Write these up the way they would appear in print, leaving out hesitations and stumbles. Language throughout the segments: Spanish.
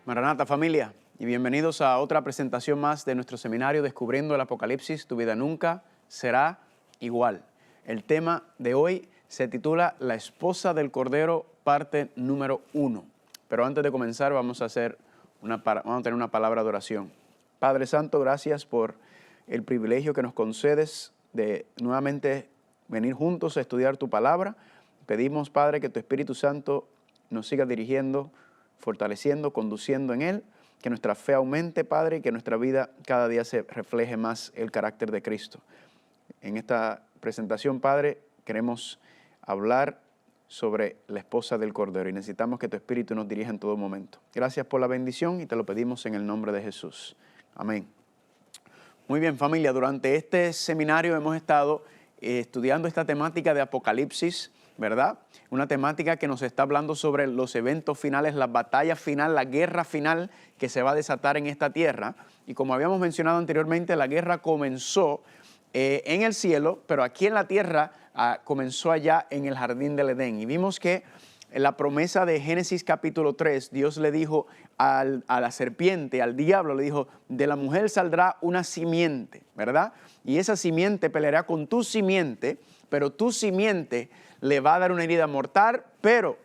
Maranata familia, y bienvenidos a otra presentación más de nuestro seminario Descubriendo el Apocalipsis, tu vida nunca será igual. El tema de hoy se titula La esposa del Cordero, parte número 1. Pero antes de comenzar vamos a tener una palabra de oración. Padre Santo, gracias por el privilegio que nos concedes de nuevamente venir juntos a estudiar tu palabra. Pedimos, Padre, que tu Espíritu Santo nos siga dirigiendo, fortaleciendo, conduciendo en Él, que nuestra fe aumente, Padre, y que nuestra vida cada día se refleje más el carácter de Cristo. En esta presentación, Padre, queremos hablar sobre la esposa del Cordero y necesitamos que tu Espíritu nos dirija en todo momento. Gracias por la bendición y te lo pedimos en el nombre de Jesús. Amén. Muy bien, familia, durante este seminario hemos estado estudiando esta temática de Apocalipsis, ¿verdad? Una temática que nos está hablando sobre los eventos finales, la batalla final, la guerra final que se va a desatar en esta tierra. Y como habíamos mencionado anteriormente, la guerra comenzó en el cielo, pero aquí en la tierra comenzó allá en el jardín del Edén. Y vimos que en la promesa de Génesis capítulo 3, Dios le dijo a la serpiente, al diablo, le dijo, de la mujer saldrá una simiente, ¿verdad? Y esa simiente peleará con tu simiente, pero tu simiente le va a dar una herida mortal, pero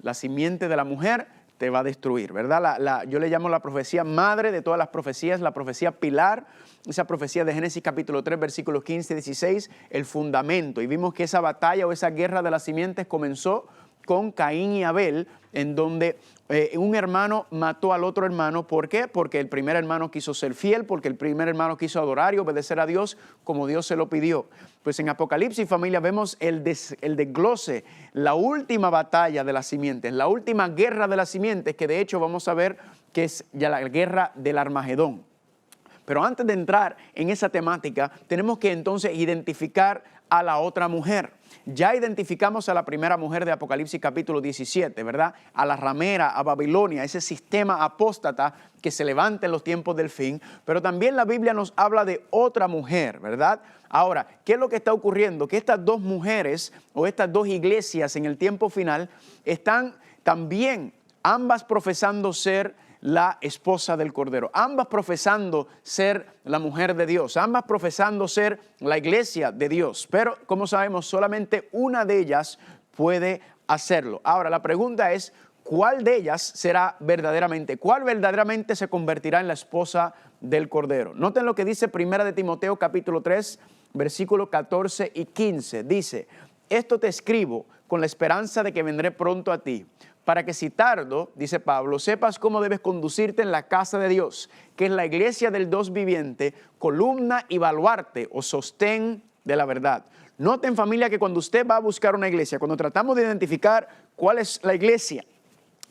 la simiente de la mujer te va a destruir, ¿verdad? Yo le llamo la profecía madre de todas las profecías, la profecía pilar, esa profecía de Génesis capítulo 3, versículos 15 y 16, el fundamento. Y vimos que esa batalla o esa guerra de las simientes comenzó con Caín y Abel, en donde un hermano mató al otro hermano. ¿Por qué? Porque el primer hermano quiso ser fiel, porque el primer hermano quiso adorar y obedecer a Dios como Dios se lo pidió. Pues en Apocalipsis, familia, vemos el desglose, la última batalla de las simientes, la última guerra de las simientes, que de hecho vamos a ver que es ya la guerra del Armagedón. Pero antes de entrar en esa temática, tenemos que entonces identificar a la otra mujer. Ya identificamos a la primera mujer de Apocalipsis capítulo 17, ¿verdad? A la ramera, a Babilonia, ese sistema apóstata que se levanta en los tiempos del fin. Pero también la Biblia nos habla de otra mujer, ¿verdad? Ahora, ¿qué es lo que está ocurriendo? Que estas dos mujeres o estas dos iglesias en el tiempo final están también ambas profesando ser la esposa del Cordero, ambas profesando ser la mujer de Dios, ambas profesando ser la iglesia de Dios, pero como sabemos solamente una de ellas puede hacerlo. Ahora la pregunta es, ¿cuál de ellas será verdaderamente? ¿Cuál verdaderamente se convertirá en la esposa del Cordero? Noten lo que dice 1 de Timoteo capítulo 3, versículos 14 y 15. Dice, esto te escribo con la esperanza de que vendré pronto a ti, para que si tardo, dice Pablo, sepas cómo debes conducirte en la casa de Dios, que es la iglesia del Dios viviente, columna y baluarte o sostén de la verdad. Noten, familia, que cuando usted va a buscar una iglesia, cuando tratamos de identificar cuál es la iglesia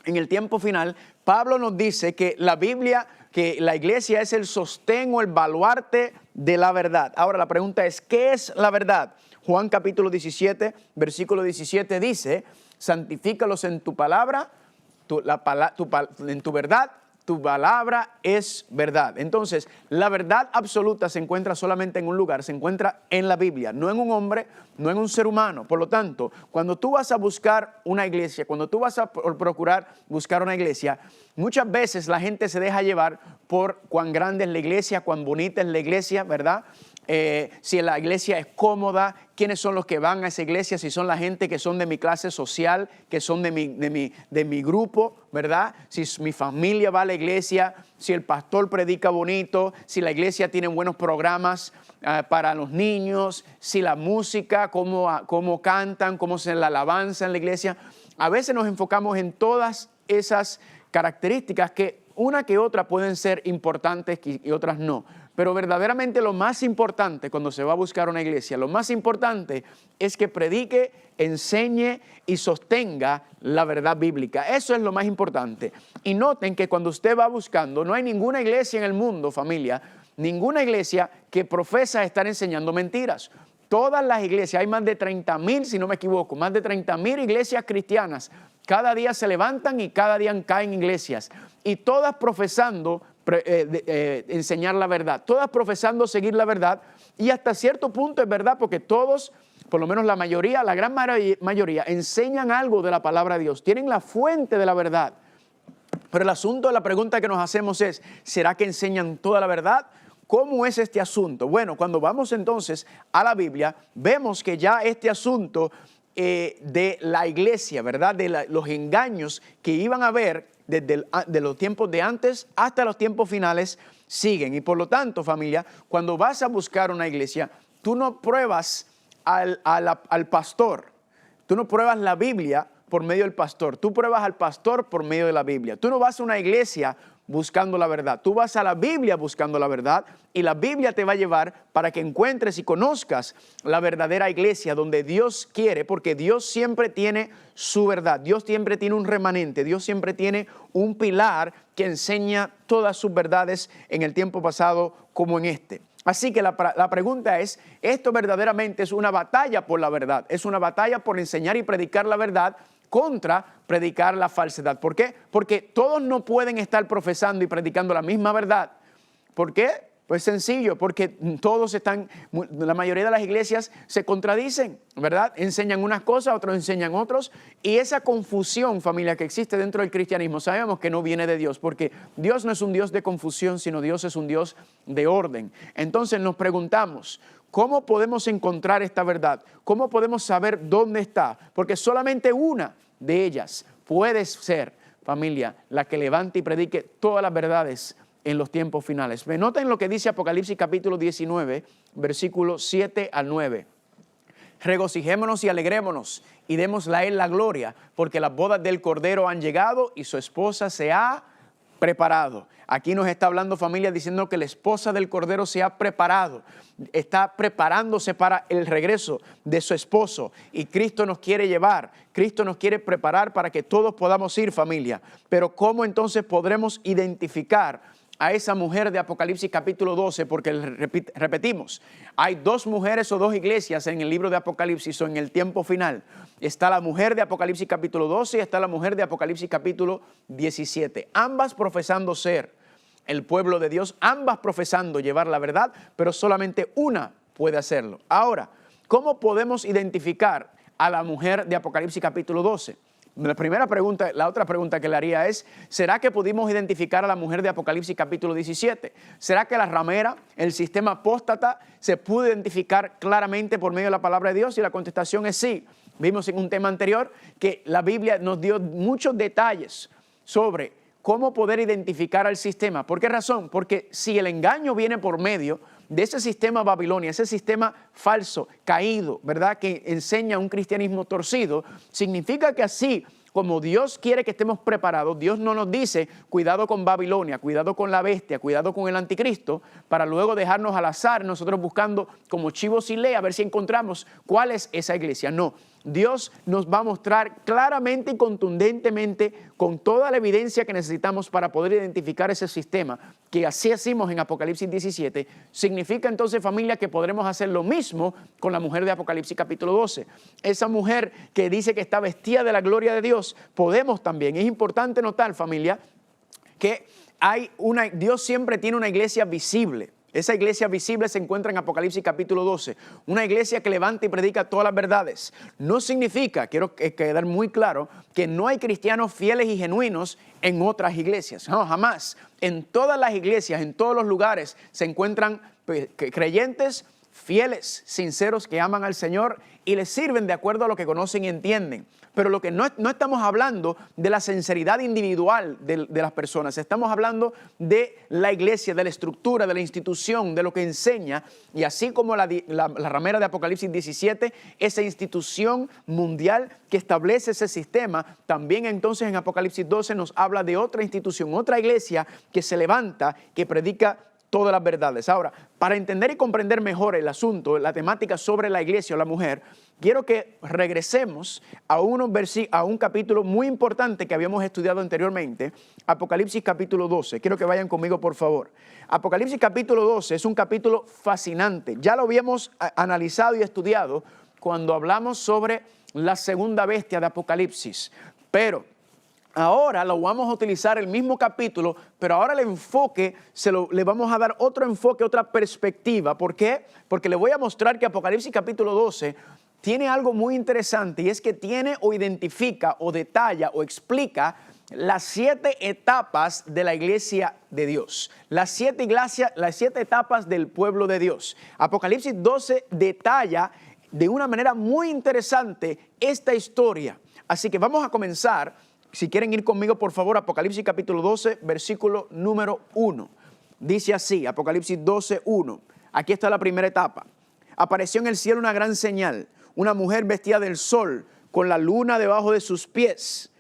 en el tiempo final, Pablo nos dice que la Biblia, que la iglesia es el sostén o el baluarte de la verdad. Ahora la pregunta es, ¿qué es la verdad? Juan capítulo 17, versículo 17 dice, santifícalos en tu palabra, en tu verdad, tu palabra es verdad. Entonces, la verdad absoluta se encuentra solamente en un lugar, se encuentra en la Biblia, no en un hombre, no en un ser humano. Por lo tanto, cuando tú vas a buscar una iglesia, cuando tú vas a procurar buscar una iglesia, muchas veces la gente se deja llevar por cuán grande es la iglesia, cuán bonita es la iglesia, ¿verdad? Si la iglesia es cómoda, quiénes son los que van a esa iglesia, si son la gente que son de mi clase social, que son de mi grupo, ¿verdad? Si mi familia va a la iglesia, si el pastor predica bonito, si la iglesia tiene buenos programas para los niños, si la música, cómo cantan, cómo se la alabanza en la iglesia. A veces nos enfocamos en todas esas características que una que otra pueden ser importantes y otras no. Pero verdaderamente lo más importante cuando se va a buscar una iglesia, lo más importante es que predique, enseñe y sostenga la verdad bíblica. Eso es lo más importante. Y noten que cuando usted va buscando, no hay ninguna iglesia en el mundo, familia, ninguna iglesia que profesa estar enseñando mentiras. Todas las iglesias, hay más de 30,000, si no me equivoco, más de 30,000 iglesias cristianas. Cada día se levantan y cada día caen iglesias. Y todas profesando enseñar la verdad, todas profesando seguir la verdad, y hasta cierto punto es verdad porque todos, por lo menos la mayoría, la gran mayoría enseñan algo de la palabra de Dios, tienen la fuente de la verdad. Pero el asunto, la pregunta que nos hacemos es, ¿será que enseñan toda la verdad? ¿Cómo es este asunto? Bueno, cuando vamos entonces a la Biblia, vemos que ya este asunto de la iglesia, ¿verdad? De los engaños que iban a haber de los tiempos de antes hasta los tiempos finales siguen. Y por lo tanto, familia, cuando vas a buscar una iglesia, tú no pruebas al pastor, tú no pruebas la Biblia por medio del pastor, tú pruebas al pastor por medio de la Biblia. Tú no vas a una iglesia buscando la verdad, tú vas a la Biblia buscando la verdad y la Biblia te va a llevar para que encuentres y conozcas la verdadera iglesia donde Dios quiere, porque Dios siempre tiene su verdad, Dios siempre tiene un remanente, Dios siempre tiene un pilar que enseña todas sus verdades en el tiempo pasado como en este. Así que la pregunta es, ¿esto verdaderamente es una batalla por la verdad? ¿Es una batalla por enseñar y predicar la verdad contra predicar la falsedad? ¿Por qué? Porque todos no pueden estar profesando y predicando la misma verdad. ¿Por qué? Pues sencillo, porque la mayoría de las iglesias se contradicen, ¿verdad? Enseñan unas cosas, otros enseñan otros, y esa confusión, familia, que existe dentro del cristianismo, sabemos que no viene de Dios, porque Dios no es un Dios de confusión, sino Dios es un Dios de orden. Entonces nos preguntamos, ¿cómo podemos encontrar esta verdad? ¿Cómo podemos saber dónde está? Porque solamente una de ellas puede ser, familia, la que levante y predique todas las verdades en los tiempos finales. Noten lo que dice Apocalipsis capítulo 19, versículos 7 al 9. Regocijémonos y alegrémonos y démosle a él la gloria, porque las bodas del Cordero han llegado y su esposa se ha preparado. Aquí nos está hablando, familia, diciendo que la esposa del Cordero se ha preparado, está preparándose para el regreso de su esposo y Cristo nos quiere llevar, Cristo nos quiere preparar para que todos podamos ir, familia. Pero ¿cómo entonces podremos identificar a esa mujer de Apocalipsis capítulo 12? Porque repetimos, hay dos mujeres o dos iglesias en el libro de Apocalipsis o en el tiempo final. Está la mujer de Apocalipsis capítulo 12 y está la mujer de Apocalipsis capítulo 17. Ambas profesando ser el pueblo de Dios, ambas profesando llevar la verdad, pero solamente una puede hacerlo. Ahora, ¿cómo podemos identificar a la mujer de Apocalipsis capítulo 12? La otra pregunta que le haría es, ¿será que pudimos identificar a la mujer de Apocalipsis capítulo 17? ¿Será que la ramera, el sistema apóstata, se pudo identificar claramente por medio de la palabra de Dios? Y la contestación es sí. Vimos en un tema anterior que la Biblia nos dio muchos detalles sobre cómo poder identificar al sistema. ¿Por qué razón? Porque si el engaño viene por medio de ese sistema Babilonia, ese sistema falso, caído, ¿verdad?, que enseña un cristianismo torcido, significa que así como Dios quiere que estemos preparados, Dios no nos dice, cuidado con Babilonia, cuidado con la bestia, cuidado con el anticristo, para luego dejarnos al azar, nosotros buscando como chivos sin ley, a ver si encontramos cuál es esa iglesia. No, Dios nos va a mostrar claramente y contundentemente, con toda la evidencia que necesitamos para poder identificar ese sistema, que así hacemos en Apocalipsis 17, significa entonces, familia, que podremos hacer lo mismo con la mujer de Apocalipsis capítulo 12. Esa mujer que dice que está vestida de la gloria de Dios, podemos también. Es importante notar, familia, que Dios siempre tiene una iglesia visible. Esa iglesia visible se encuentra en Apocalipsis capítulo 12. Una iglesia que levanta y predica todas las verdades. No significa, quiero quedar muy claro, que no hay cristianos fieles y genuinos en otras iglesias. No, jamás. En todas las iglesias, en todos los lugares, se encuentran creyentes fieles, sinceros, que aman al Señor y les sirven de acuerdo a lo que conocen y entienden. Pero lo que no estamos hablando de la sinceridad individual de las personas, estamos hablando de la iglesia, de la estructura, de la institución, de lo que enseña. Y así como la ramera de Apocalipsis 17, esa institución mundial que establece ese sistema, también entonces en Apocalipsis 12 nos habla de otra institución, otra iglesia que se levanta, que predica todas las verdades. Ahora, para entender y comprender mejor el asunto, la temática sobre la iglesia o la mujer, quiero que regresemos a un capítulo muy importante que habíamos estudiado anteriormente, Apocalipsis capítulo 12. Quiero que vayan conmigo, por favor. Apocalipsis capítulo 12 es un capítulo fascinante. Ya lo habíamos analizado y estudiado cuando hablamos sobre la segunda bestia de Apocalipsis. Pero ahora lo vamos a utilizar el mismo capítulo, pero ahora el enfoque, le vamos a dar otro enfoque, otra perspectiva. ¿Por qué? Porque le voy a mostrar que Apocalipsis capítulo 12 tiene algo muy interesante, y es que tiene o identifica o detalla o explica las 7 etapas de la iglesia de Dios. Las 7 etapas del pueblo de Dios. Apocalipsis 12 detalla de una manera muy interesante esta historia. Así que vamos a comenzar. Si quieren ir conmigo, por favor, Apocalipsis capítulo 12, versículo número 1. Dice así, Apocalipsis 12, 1. Aquí está la primera etapa. Apareció en el cielo una gran señal, una mujer vestida del sol, con la luna debajo de sus pies,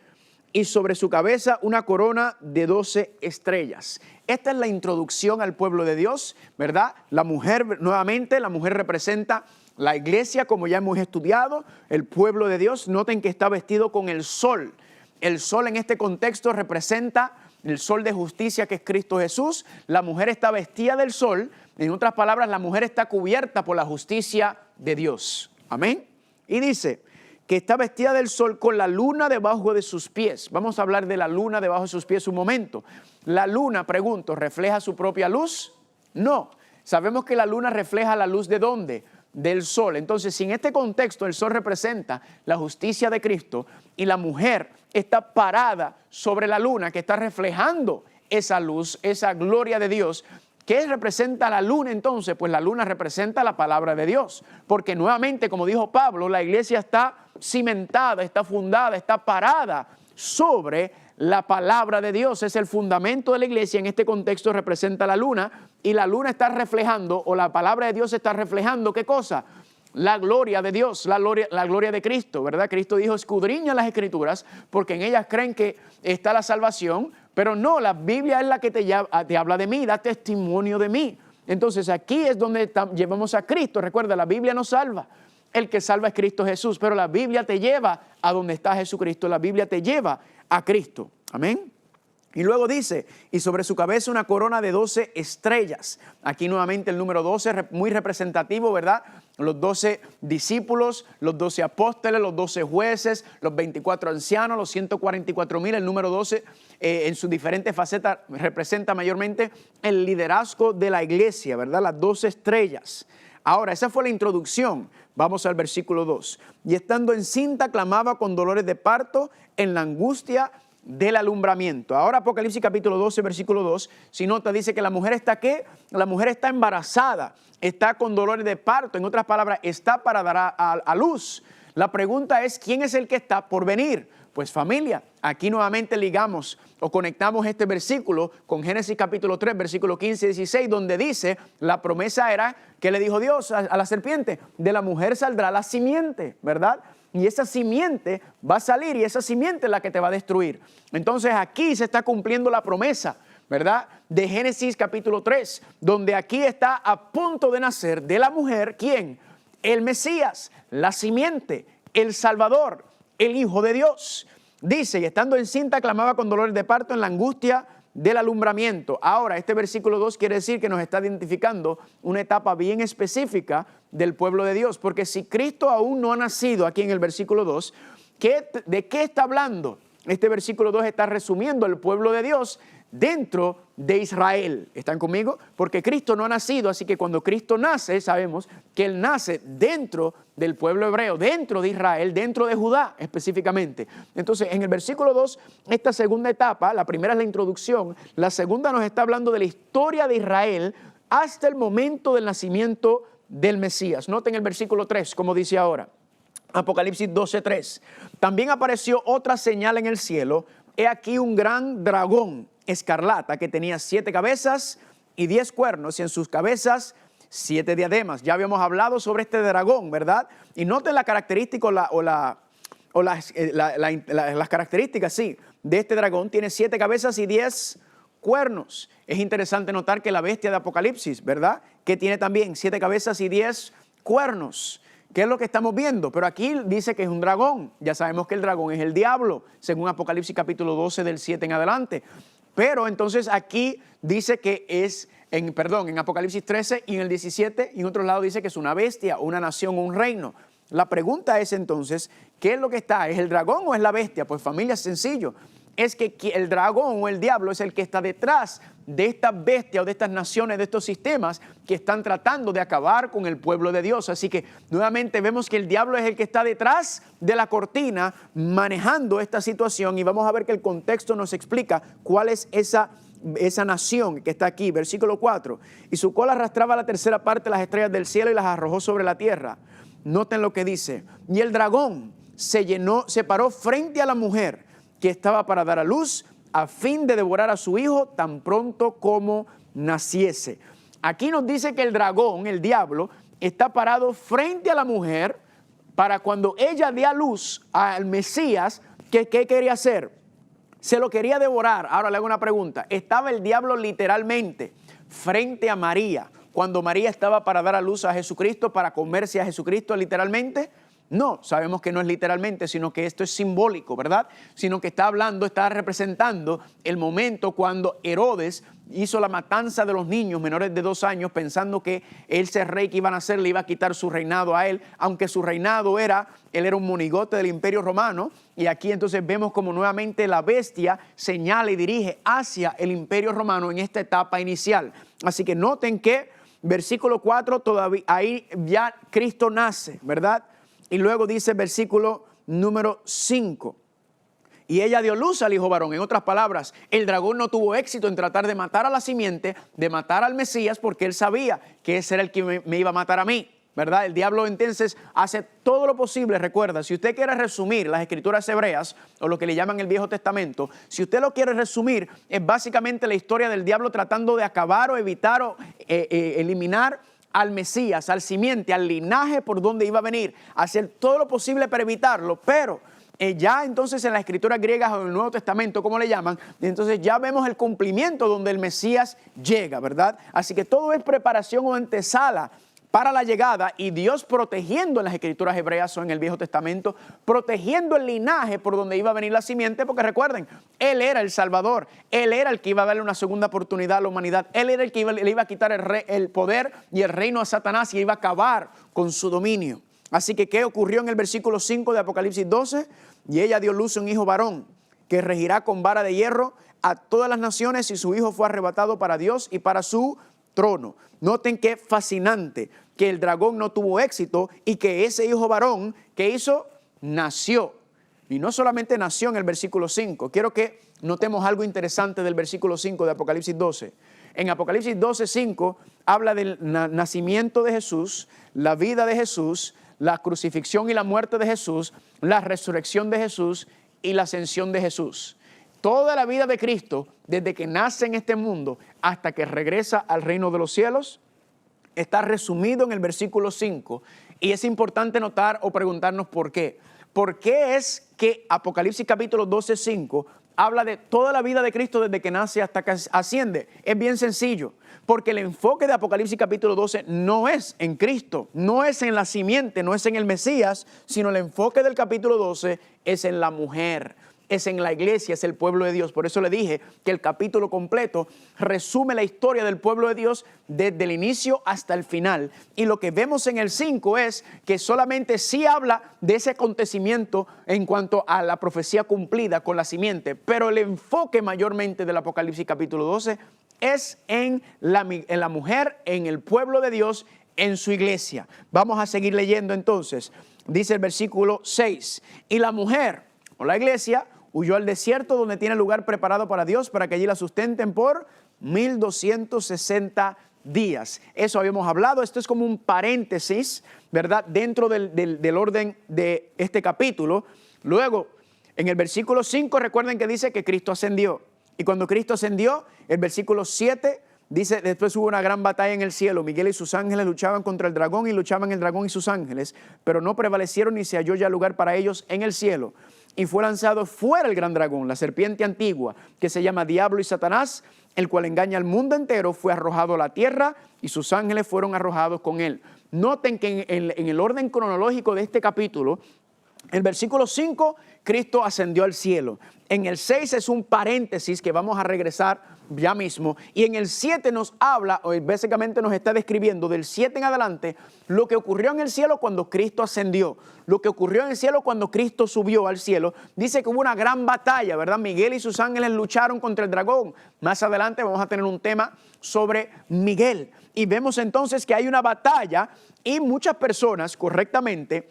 y sobre su cabeza una corona de 12 estrellas. Esta es la introducción al pueblo de Dios, ¿verdad? La mujer, nuevamente, la mujer representa la iglesia, como ya hemos estudiado, el pueblo de Dios. Noten que está vestido con el sol. El sol en este contexto representa el sol de justicia, que es Cristo Jesús. La mujer está vestida del sol. En otras palabras, la mujer está cubierta por la justicia de Dios. Amén. Y dice que está vestida del sol con la luna debajo de sus pies. Vamos a hablar de la luna debajo de sus pies un momento. La luna, pregunto, ¿refleja su propia luz? No. Sabemos que la luna refleja la luz ¿de dónde? Del sol. Entonces, si en este contexto el sol representa la justicia de Cristo y la mujer está parada sobre la luna que está reflejando esa luz, esa gloria de Dios, ¿qué representa la luna entonces? Pues la luna representa la palabra de Dios, porque nuevamente, como dijo Pablo, la iglesia está cimentada, está fundada, está parada sobre la palabra de Dios. Es el fundamento de la iglesia. En este contexto representa la luna, y la luna está reflejando, o la palabra de Dios está reflejando, ¿qué cosa? La gloria de Dios, la gloria de Cristo, ¿verdad? Cristo dijo, escudriña las Escrituras, porque en ellas creen que está la salvación, pero no, la Biblia es la que te habla de mí, da testimonio de mí. Entonces aquí es donde llevamos a Cristo. Recuerda, la Biblia nos salva. El que salva es Cristo Jesús, pero la Biblia te lleva a donde está Jesucristo. La Biblia te lleva a Cristo. Amén. Y luego dice, y sobre su cabeza una corona de 12 estrellas. Aquí nuevamente el número 12, muy representativo, ¿verdad? Los 12 discípulos, los 12 apóstoles, los 12 jueces, los 24 ancianos, los 144,000. El número 12 en sus diferentes facetas representa mayormente el liderazgo de la iglesia, ¿verdad? Las 12 estrellas. Ahora, esa fue la introducción. Vamos al versículo 2. Y estando encinta clamaba con dolores de parto en la angustia del alumbramiento. Ahora Apocalipsis capítulo 12, versículo 2, si nota, dice que la mujer está ¿qué? La mujer está embarazada, está con dolores de parto. En otras palabras, está para dar a luz. La pregunta es, ¿quién es el que está por venir? Pues familia, aquí nuevamente ligamos o conectamos este versículo con Génesis capítulo 3, versículo 15 y 16, donde dice, la promesa era, ¿qué le dijo Dios a la serpiente? De la mujer saldrá la simiente, ¿verdad? Y esa simiente va a salir, y esa simiente es la que te va a destruir. Entonces aquí se está cumpliendo la promesa, ¿verdad? De Génesis capítulo 3, donde aquí está a punto de nacer de la mujer, ¿quién? El Mesías, la simiente, el Salvador, el Hijo de Dios. Dice, y estando encinta clamaba con dolores de parto en la angustia del alumbramiento. Ahora, este versículo 2 quiere decir que nos está identificando una etapa bien específica del pueblo de Dios, porque si Cristo aún no ha nacido, aquí en el versículo 2, ¿de qué está hablando? Este versículo 2 está resumiendo el pueblo de Dios dentro de Israel. ¿Están conmigo? Porque Cristo no ha nacido, así que cuando Cristo nace, sabemos que Él nace dentro del pueblo hebreo, dentro de Israel, dentro de Judá específicamente. Entonces, en el versículo 2, esta segunda etapa, la primera es la introducción, la segunda nos está hablando de la historia de Israel hasta el momento del nacimiento del Mesías. Noten el versículo 3, como dice ahora, Apocalipsis 12:3. También apareció otra señal en el cielo, he aquí un gran dragón escarlata que tenía 7 cabezas y 10 cuernos, y en sus cabezas 7 diademas. Ya habíamos hablado sobre este dragón, ¿verdad? Y noten la característica las características, sí, de este dragón. Tiene 7 cabezas y 10 cuernos. Es interesante notar que la bestia de Apocalipsis, ¿verdad? Que tiene también 7 cabezas y 10 cuernos. ¿Qué es lo que estamos viendo? Pero aquí dice que es un dragón. Ya sabemos que el dragón es el diablo, según Apocalipsis capítulo 12 del 7 en adelante. Pero entonces aquí dice que es, en Apocalipsis 13 y en el 17, y en otro lado dice que es una bestia, una nación o un reino. La pregunta es entonces, ¿qué es lo que está? ¿Es el dragón o es la bestia? Pues familia, es sencillo. es que el dragón o el diablo es el que está detrás de estas bestias o de estas naciones, de estos sistemas que están tratando de acabar con el pueblo de Dios. Así que nuevamente vemos que el diablo es el que está detrás de la cortina manejando esta situación, y vamos a ver que el contexto nos explica cuál es esa nación que está aquí. Versículo 4, y su cola arrastraba la tercera parte de las estrellas del cielo y las arrojó sobre la tierra. Noten lo que dice: y el dragón se paró frente a la mujer que estaba para dar a luz, a fin de devorar a su hijo tan pronto como naciese. Aquí nos dice que el dragón, el diablo, está parado frente a la mujer para cuando ella dé a luz al Mesías. ¿Qué quería hacer? Se lo quería devorar. Ahora le hago una pregunta: ¿estaba el diablo literalmente frente a María cuando María estaba para dar a luz a Jesucristo, para comerse a Jesucristo literalmente? No, sabemos que no es literalmente, sino que esto es simbólico, ¿verdad? Sino que está hablando, está representando el momento cuando Herodes hizo la matanza de los niños menores de 2 años, pensando que ese rey que iban a hacer le iba a quitar su reinado a él, aunque su reinado él era un monigote del Imperio Romano. Y aquí entonces vemos como nuevamente la bestia señala y dirige hacia el Imperio Romano en esta etapa inicial. Así que noten que versículo 4, todavía ahí ya Cristo nace, ¿verdad? Y luego dice versículo número 5, y ella dio luz al hijo varón. En otras palabras, el dragón no tuvo éxito en tratar de matar a la simiente, de matar al Mesías, porque él sabía que ese era el que me iba a matar a mí, ¿verdad? El diablo entonces hace todo lo posible. Recuerda, si usted quiere resumir las escrituras hebreas, o lo que le llaman el Viejo Testamento, si usted lo quiere resumir, es básicamente la historia del diablo tratando de acabar o evitar o eliminar al Mesías, al simiente, al linaje por donde iba a venir, hacer todo lo posible para evitarlo. Pero ya entonces en la escritura griega o en el Nuevo Testamento, como le llaman, entonces ya vemos el cumplimiento donde el Mesías llega, ¿verdad? Así que todo es preparación o antesala para la llegada, y Dios protegiendo en las escrituras hebreas o en el Viejo Testamento, protegiendo el linaje por donde iba a venir la simiente, porque recuerden, Él era el Salvador, Él era el que iba a darle una segunda oportunidad a la humanidad, Él era el que le iba a quitar el poder y el reino a Satanás y iba a acabar con su dominio. Así que, ¿qué ocurrió en el versículo 5 de Apocalipsis 12? Y ella dio luz a un hijo varón, que regirá con vara de hierro a todas las naciones, y su hijo fue arrebatado para Dios y para su trono. Noten qué fascinante que el dragón no tuvo éxito y que ese hijo varón, ¿qué hizo? Nació. Y no solamente nació en el versículo 5. Quiero que notemos algo interesante del versículo 5 de Apocalipsis 12. En Apocalipsis 12, 5 habla del nacimiento de Jesús, la vida de Jesús, la crucifixión y la muerte de Jesús, la resurrección de Jesús y la ascensión de Jesús. Toda la vida de Cristo, desde que nace en este mundo hasta que regresa al reino de los cielos, está resumido en el versículo 5. Y es importante notar o preguntarnos por qué. ¿Por qué es que Apocalipsis capítulo 12, 5 habla de toda la vida de Cristo desde que nace hasta que asciende? Es bien sencillo, porque el enfoque de Apocalipsis capítulo 12 no es en Cristo, no es en la simiente, no es en el Mesías, sino el enfoque del capítulo 12 es en la mujer, es en la iglesia, es el pueblo de Dios. Por eso le dije que el capítulo completo resume la historia del pueblo de Dios desde el inicio hasta el final. Y lo que vemos en el 5 es que solamente sí habla de ese acontecimiento en cuanto a la profecía cumplida con la simiente, pero el enfoque mayormente del Apocalipsis capítulo 12 es en la mujer, en el pueblo de Dios, en su iglesia. Vamos a seguir leyendo entonces. Dice el versículo 6, y la mujer o la iglesia huyó al desierto, donde tiene lugar preparado para Dios, para que allí la sustenten por 1260 días. Eso habíamos hablado. Esto es como un paréntesis, ¿verdad?, dentro del orden de este capítulo. Luego, en el versículo 5, recuerden que dice que Cristo ascendió. Y cuando Cristo ascendió, el versículo 7 dice, después hubo una gran batalla en el cielo. Miguel y sus ángeles luchaban contra el dragón, y luchaban el dragón y sus ángeles, pero no prevalecieron, ni se halló ya lugar para ellos en el cielo. Y fue lanzado fuera el gran dragón, la serpiente antigua, que se llama Diablo y Satanás, el cual engaña al mundo entero. Fue arrojado a la tierra, y sus ángeles fueron arrojados con él. Noten que en el orden cronológico de este capítulo, El versículo 5, Cristo ascendió al cielo. En el 6 es un paréntesis que vamos a regresar ya mismo. Y en el 7 nos habla, o básicamente nos está describiendo del 7 en adelante, lo que ocurrió en el cielo cuando Cristo ascendió. Lo que ocurrió en el cielo cuando Cristo subió al cielo. Dice que hubo una gran batalla, ¿verdad? Miguel y sus ángeles lucharon contra el dragón. Más adelante vamos a tener un tema sobre Miguel. Y vemos entonces que hay una batalla y muchas personas correctamente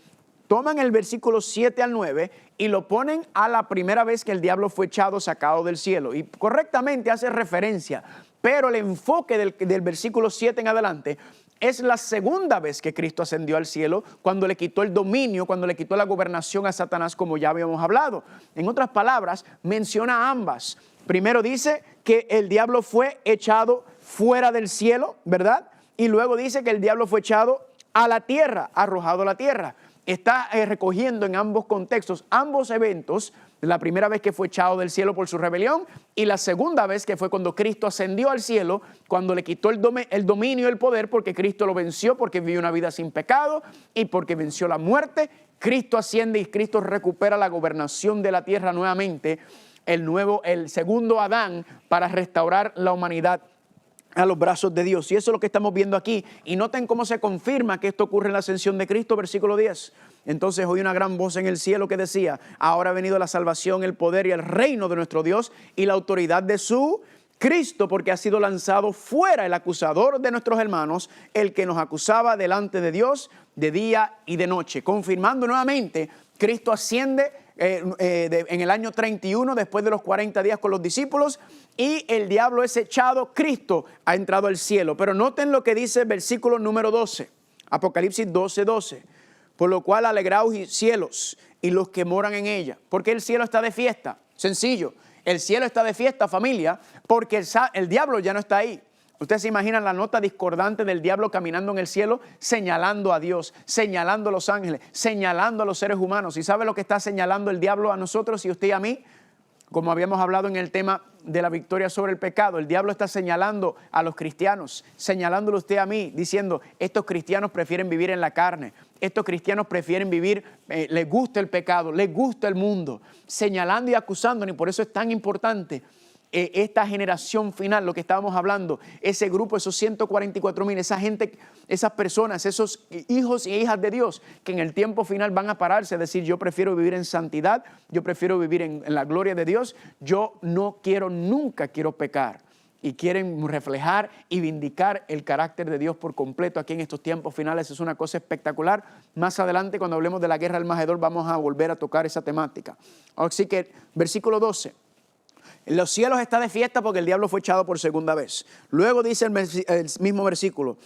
toman el versículo 7 al 9 y lo ponen a la primera vez que el diablo fue echado, sacado del cielo. Y correctamente hace referencia, pero el enfoque del versículo 7 en adelante es la segunda vez que Cristo ascendió al cielo, cuando le quitó el dominio, cuando le quitó la gobernación a Satanás, como ya habíamos hablado. En otras palabras, menciona ambas. Primero dice que el diablo fue echado fuera del cielo, ¿verdad? Y luego dice que el diablo fue echado a la tierra, arrojado a la tierra. Está recogiendo en ambos contextos, ambos eventos, la primera vez que fue echado del cielo por su rebelión y la segunda vez que fue cuando Cristo ascendió al cielo, cuando le quitó el dominio y el poder, porque Cristo lo venció, porque vivió una vida sin pecado y porque venció la muerte. Cristo asciende y Cristo recupera la gobernación de la tierra nuevamente, el segundo Adán, para restaurar la humanidad a los brazos de Dios. Y eso es lo que estamos viendo aquí. Y noten cómo se confirma que esto ocurre en la ascensión de Cristo, versículo 10. Entonces oí una gran voz en el cielo que decía: ahora ha venido la salvación, el poder y el reino de nuestro Dios y la autoridad de su Cristo, porque ha sido lanzado fuera el acusador de nuestros hermanos, el que nos acusaba delante de Dios de día y de noche. Confirmando nuevamente, Cristo asciende en el año 31, después de los 40 días con los discípulos, y el diablo es echado. Cristo ha entrado al cielo. Pero noten lo que dice el versículo número 12, Apocalipsis 12, 12. Por lo cual alegraos cielos y los que moran en ella. ¿Por qué el cielo está de fiesta? Sencillo, el cielo está de fiesta, familia, porque el diablo ya no está ahí. Ustedes se imaginan la nota discordante del diablo caminando en el cielo, señalando a Dios, señalando a los ángeles, señalando a los seres humanos. ¿Y sabe lo que está señalando el diablo a nosotros y usted y a mí? Como habíamos hablado en el tema de la victoria sobre el pecado, el diablo está señalando a los cristianos, señalándolo usted a mí, diciendo: estos cristianos prefieren vivir en la carne, estos cristianos prefieren vivir, les gusta el pecado, les gusta el mundo, señalando y acusando. Y por eso es tan importante esta generación final, lo que estábamos hablando, ese grupo, esos 144,000, esa gente, esas personas, esos hijos y hijas de Dios, que en el tiempo final van a pararse a decir: yo prefiero vivir en santidad, yo prefiero vivir en la gloria de Dios, yo no quiero, nunca quiero pecar. Y quieren reflejar y vindicar el carácter de Dios por completo aquí en estos tiempos finales. Es una cosa espectacular. Más adelante, cuando hablemos de la guerra del Magedón, vamos a volver a tocar esa temática. Así que, versículo 12. En los cielos está de fiesta porque el diablo fue echado por segunda vez. Luego dice el mismo versículo: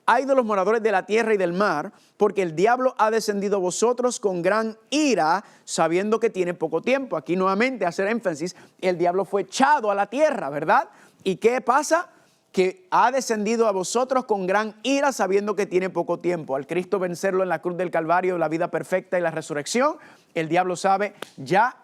ay de los moradores de la tierra y del mar, porque el diablo ha descendido a vosotros con gran ira, sabiendo que tiene poco tiempo. Aquí nuevamente hacer énfasis: el diablo fue echado a la tierra, ¿verdad? ¿Y qué pasa? Que ha descendido a vosotros con gran ira, sabiendo que tiene poco tiempo. Al Cristo vencerlo en la cruz del Calvario, la vida perfecta y la resurrección, el diablo sabe: ya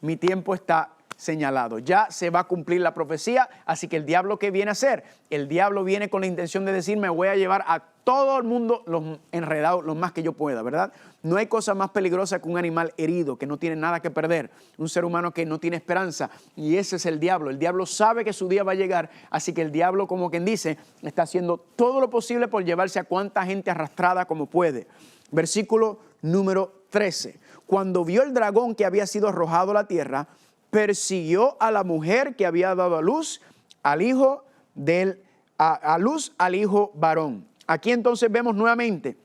mi tiempo está señalado, ya se va a cumplir la profecía. Así que el diablo, ¿qué viene a hacer? El diablo viene con la intención de decir: me voy a llevar a todo el mundo los enredados, los más que yo pueda, ¿verdad? No hay cosa más peligrosa que un animal herido, que no tiene nada que perder, un ser humano que no tiene esperanza, y ese es el diablo. El diablo sabe que su día va a llegar, así que el diablo, como quien dice, está haciendo todo lo posible por llevarse a cuanta gente arrastrada como puede. Versículo número 13. Cuando vio el dragón que había sido arrojado a la tierra, persiguió a la mujer que había dado a luz al hijo al hijo varón. Aquí entonces vemos nuevamente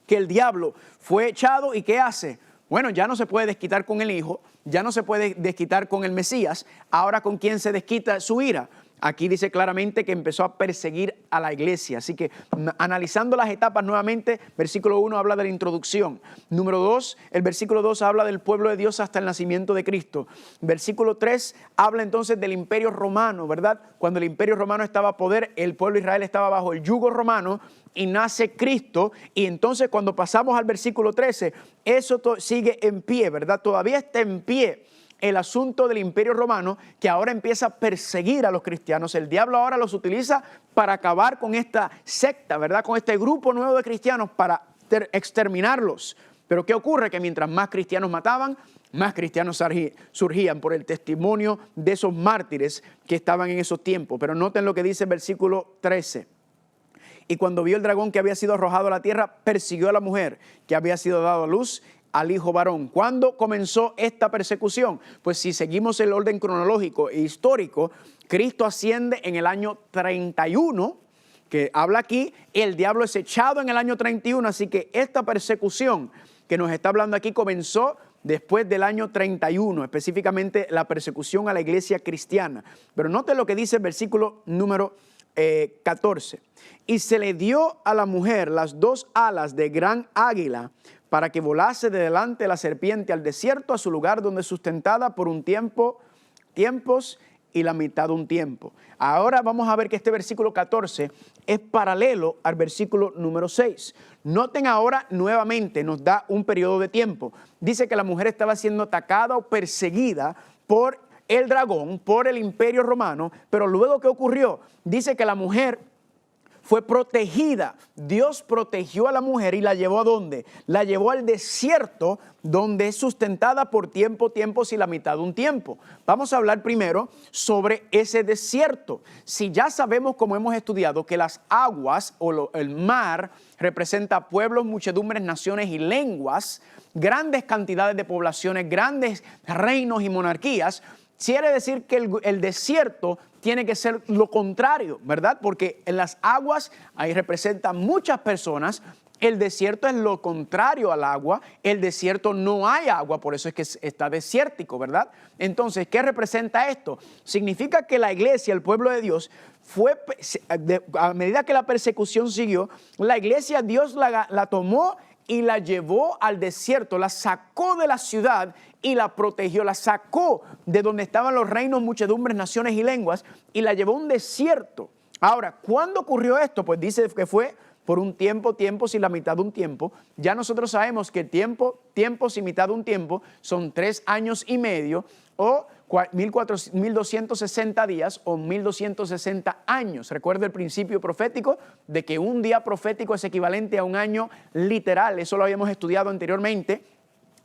que el diablo fue echado. ¿Y qué hace? Bueno, ya no se puede desquitar con el hijo, ya no se puede desquitar con el Mesías. Ahora, ¿con quién se desquita su ira? Aquí dice claramente que empezó a perseguir a la iglesia. Así que analizando las etapas nuevamente, versículo 1 habla de la introducción. Número 2, el versículo 2 habla del pueblo de Dios hasta el nacimiento de Cristo. Versículo 3 habla entonces del imperio romano, ¿verdad? Cuando el imperio romano estaba a poder, el pueblo de Israel estaba bajo el yugo romano y nace Cristo. Y entonces cuando pasamos al versículo 13, eso sigue en pie, ¿verdad? Todavía está en pie el asunto del imperio romano, que ahora empieza a perseguir a los cristianos. El diablo ahora los utiliza para acabar con esta secta, ¿verdad? Con este grupo nuevo de cristianos, para exterminarlos. Pero ¿qué ocurre? Que mientras más cristianos mataban, más cristianos surgían por el testimonio de esos mártires que estaban en esos tiempos. Pero noten lo que dice el versículo 13. Y cuando vio el dragón que había sido arrojado a la tierra, persiguió a la mujer que había sido dado a luz al hijo varón. ¿Cuándo comenzó esta persecución? Pues si seguimos el orden cronológico e histórico, Cristo asciende en el año 31, que habla aquí, el diablo es echado en el año 31, así que esta persecución que nos está hablando aquí comenzó después del año 31, específicamente la persecución a la iglesia cristiana. Pero noten lo que dice el versículo número 14. Y se le dio a la mujer las 2 alas de gran águila para que volase de delante de la serpiente al desierto, a su lugar donde sustentada por un tiempos y la mitad de un tiempo. Ahora vamos a ver que este versículo 14 es paralelo al versículo número 6. Noten ahora nuevamente, nos da un periodo de tiempo. Dice que la mujer estaba siendo atacada o perseguida por el dragón, por el imperio romano, pero luego ¿qué ocurrió? Dice que la mujer fue protegida. Dios protegió a la mujer y la llevó ¿a dónde? La llevó al desierto, donde es sustentada por tiempos y la mitad de un tiempo. Vamos a hablar primero sobre ese desierto. Si ya sabemos, como hemos estudiado, que las aguas o el mar representa pueblos, muchedumbres, naciones y lenguas, grandes cantidades de poblaciones, grandes reinos y monarquías, quiere decir que el desierto tiene que ser lo contrario, ¿verdad? Porque en las aguas ahí representan muchas personas. El desierto es lo contrario al agua. El desierto no hay agua, por eso es que está desértico, ¿verdad? Entonces, ¿qué representa esto? Significa que la iglesia, el pueblo de Dios, a medida que la persecución siguió, la iglesia Dios la tomó y la llevó al desierto, la sacó de la ciudad y la protegió, la sacó de donde estaban los reinos, muchedumbres, naciones y lenguas y la llevó a un desierto. Ahora, ¿cuándo ocurrió esto? Pues dice que fue por un tiempos y la mitad de un tiempo. Ya nosotros sabemos que tiempos y mitad de un tiempo son 3 años y medio o 1260 días o 1260 años. Recuerda el principio profético de que un día profético es equivalente a un año literal. Eso lo habíamos estudiado anteriormente.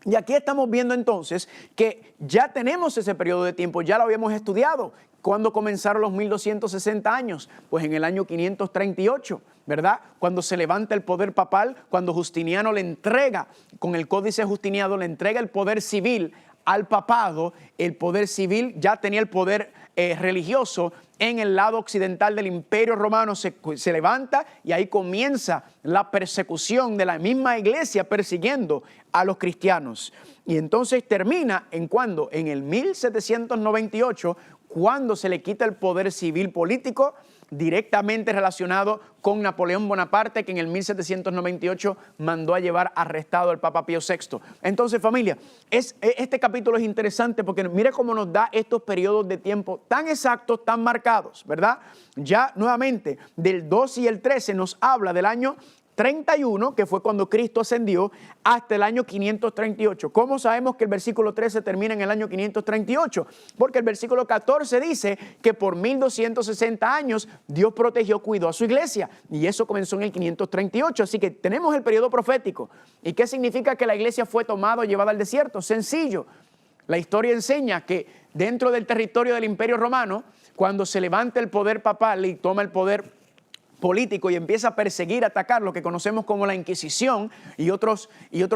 Y aquí estamos viendo entonces que ya tenemos ese periodo de tiempo, ya lo habíamos estudiado. ¿Cuándo comenzaron los 1260 años? Pues en el año 538, ¿verdad? Cuando se levanta el poder papal, cuando Justiniano le entrega, con el Códice Justiniano, le entrega el poder civil al papado. El poder civil ya tenía el poder religioso en el lado occidental del Imperio Romano, se levanta y ahí comienza la persecución de la misma iglesia persiguiendo a los cristianos. Y entonces termina en cuando, en el 1798, cuando se le quita el poder civil político directamente relacionado con Napoleón Bonaparte, que en el 1798 mandó a llevar arrestado al Papa Pío VI. Entonces, familia, este capítulo es interesante porque mire cómo nos da estos periodos de tiempo tan exactos, tan marcados, ¿verdad? Ya nuevamente, del 12 y el 13 nos habla del año 31, que fue cuando Cristo ascendió, hasta el año 538. ¿Cómo sabemos que el versículo 13 termina en el año 538? Porque el versículo 14 dice que por 1260 años Dios protegió, cuidó a su iglesia. Y eso comenzó en el 538. Así que tenemos el periodo profético. ¿Y qué significa que la iglesia fue tomada o llevada al desierto? Sencillo. La historia enseña que dentro del territorio del Imperio Romano, cuando se levanta el poder papal y toma el poder político y empieza a perseguir, atacar lo que conocemos como la Inquisición y otros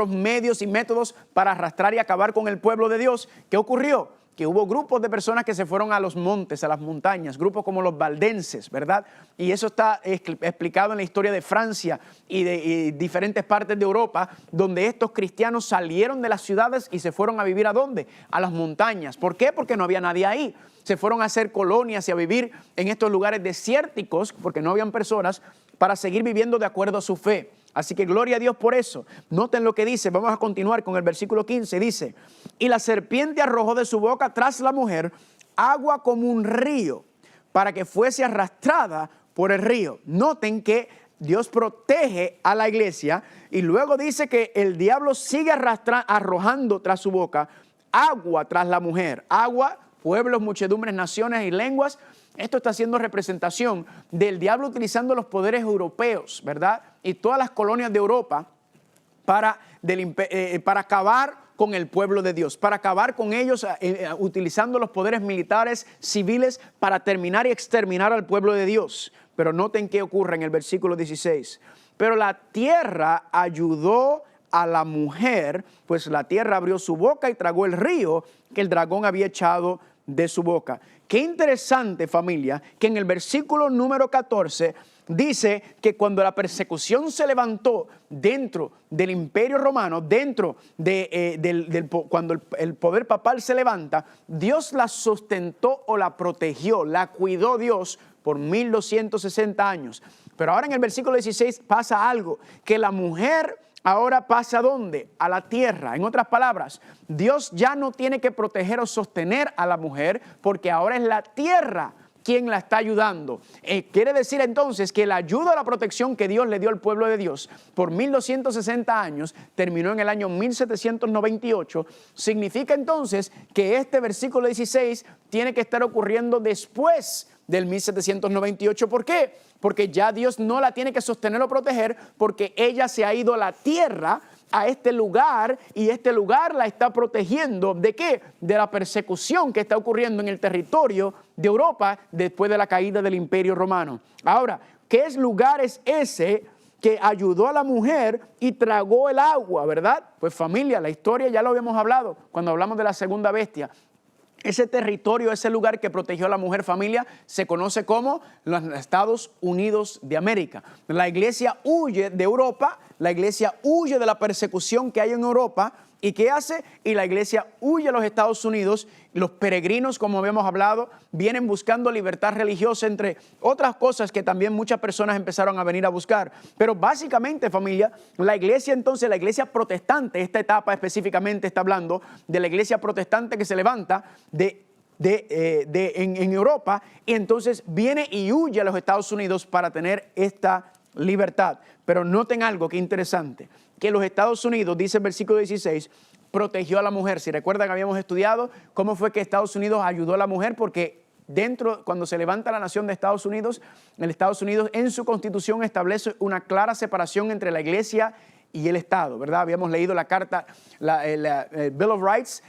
medios y métodos para arrastrar y acabar con el pueblo de Dios, ¿qué ocurrió? Que hubo grupos de personas que se fueron a los montes, a las montañas, grupos como los valdenses, ¿verdad? Y eso está explicado en la historia de Francia y diferentes partes de Europa, donde estos cristianos salieron de las ciudades y se fueron a vivir ¿a dónde? A las montañas. ¿Por qué? Porque no había nadie ahí. Se fueron a hacer colonias y a vivir en estos lugares desérticos, porque no habían personas, para seguir viviendo de acuerdo a su fe. Así que gloria a Dios por eso. Noten lo que dice, vamos a continuar con el versículo 15, dice: y la serpiente arrojó de su boca tras la mujer agua como un río, para que fuese arrastrada por el río. Noten que Dios protege a la iglesia y luego dice que el diablo sigue arrojando tras su boca agua tras la mujer. Agua, pueblos, muchedumbres, naciones y lenguas. Esto está haciendo representación del diablo utilizando los poderes europeos, ¿verdad? Y todas las colonias de Europa para acabar con el pueblo de Dios, para acabar con ellos utilizando los poderes militares, civiles, para terminar y exterminar al pueblo de Dios. Pero noten qué ocurre en el versículo 16. Pero la tierra ayudó a la mujer, pues la tierra abrió su boca y tragó el río que el dragón había echado de su boca. Qué interesante, familia, que en el versículo número 14 dice que cuando la persecución se levantó dentro del Imperio Romano, cuando el poder papal se levanta, Dios la sustentó o la protegió, la cuidó Dios por 1260 años. Pero ahora en el versículo 16 pasa algo, que la mujer ahora pasa ¿a dónde? A la tierra. En otras palabras, Dios ya no tiene que proteger o sostener a la mujer porque ahora es la tierra quien la está ayudando. Quiere decir entonces que la ayuda o la protección que Dios le dio al pueblo de Dios por 1260 años, terminó en el año 1798, significa entonces que este versículo 16 tiene que estar ocurriendo después del 1798. ¿Por qué? Porque ya Dios no la tiene que sostener o proteger porque ella se ha ido a la tierra, a este lugar, y este lugar la está protegiendo. ¿De qué? De la persecución que está ocurriendo en el territorio de Europa después de la caída del Imperio Romano. Ahora, ¿qué lugar es ese que ayudó a la mujer y tragó el agua, verdad? Pues familia, la historia ya lo habíamos hablado cuando hablamos de la segunda bestia. Ese territorio, ese lugar que protegió a la mujer, familia, se conoce como los Estados Unidos de América. La iglesia huye de Europa, la iglesia huye de la persecución que hay en Europa. ¿Y qué hace? Y la iglesia huye a los Estados Unidos. Los peregrinos, como habíamos hablado, vienen buscando libertad religiosa, entre otras cosas que también muchas personas empezaron a venir a buscar. Pero básicamente, familia, la iglesia entonces, la iglesia protestante, esta etapa específicamente está hablando de la iglesia protestante que se levanta en Europa, y entonces viene y huye a los Estados Unidos para tener esta libertad. Pero noten algo que interesante, que los Estados Unidos, dice el versículo 16, protegió a la mujer. Si recuerdan que habíamos estudiado cómo fue que Estados Unidos ayudó a la mujer, porque cuando se levanta la nación de Estados Unidos, el Estados Unidos en su constitución establece una clara separación entre la iglesia y el Estado, ¿verdad? Habíamos leído la carta, Bill of Rights,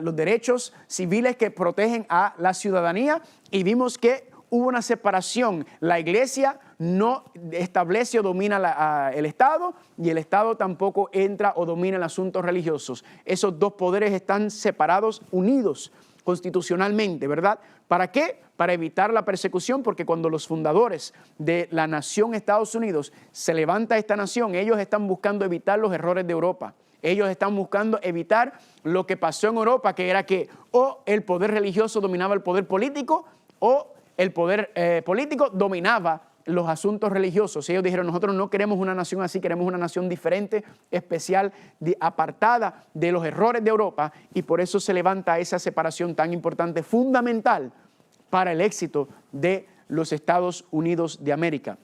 los derechos civiles que protegen a la ciudadanía, y vimos que hubo una separación. La iglesia no establece o domina el Estado, y el Estado tampoco entra o domina en asuntos religiosos. Esos dos poderes están separados, unidos constitucionalmente, ¿verdad? ¿Para qué? Para evitar la persecución, porque cuando los fundadores de la nación Estados Unidos se levanta esta nación, ellos están buscando evitar los errores de Europa. Ellos están buscando evitar lo que pasó en Europa, que era que o el poder religioso dominaba el poder político, o el poder político dominaba los asuntos religiosos. Ellos dijeron: nosotros no queremos una nación así, queremos una nación diferente, especial, apartada de los errores de Europa, y por eso se levanta esa separación tan importante, fundamental para el éxito de los Estados Unidos de América.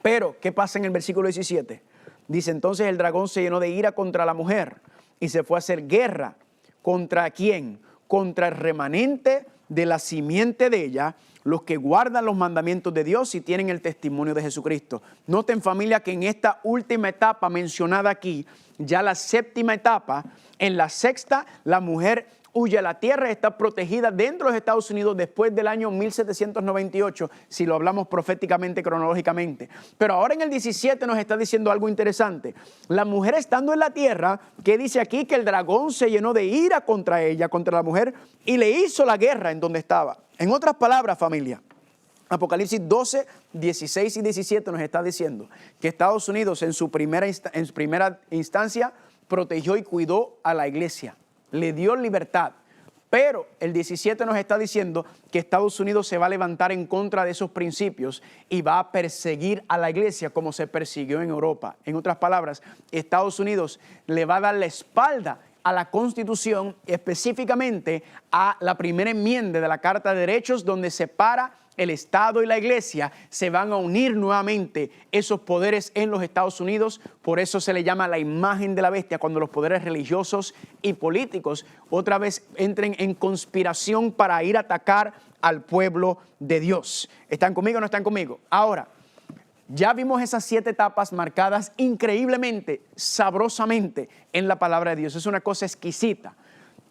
Pero, ¿qué pasa en el versículo 17? Dice: entonces el dragón se llenó de ira contra la mujer y se fue a hacer guerra. ¿Contra quién? Contra el remanente de la simiente de ella, los que guardan los mandamientos de Dios y tienen el testimonio de Jesucristo. Noten, familia, que en esta última etapa mencionada aquí, ya la séptima etapa, en la sexta la mujer huye a la tierra, está protegida dentro de los Estados Unidos después del año 1798, si lo hablamos proféticamente, cronológicamente. Pero ahora en el 17 nos está diciendo algo interesante. La mujer estando en la tierra, que dice aquí que el dragón se llenó de ira contra ella, contra la mujer, y le hizo la guerra en donde estaba. En otras palabras, familia, Apocalipsis 12, 16 y 17 nos está diciendo que Estados Unidos en su primera instancia protegió y cuidó a la iglesia, le dio libertad. Pero el 17 nos está diciendo que Estados Unidos se va a levantar en contra de esos principios y va a perseguir a la iglesia como se persiguió en Europa. En otras palabras, Estados Unidos le va a dar la espalda a la Constitución, específicamente a la primera enmienda de la Carta de Derechos, donde separa el Estado y la iglesia. Se van a unir nuevamente esos poderes en los Estados Unidos. Por eso se le llama la imagen de la bestia, cuando los poderes religiosos y políticos otra vez entren en conspiración para ir a atacar al pueblo de Dios. ¿Están conmigo o no están conmigo? Ahora, Ya vimos esas 7 etapas marcadas increíblemente, sabrosamente en la palabra de Dios. Es una cosa exquisita.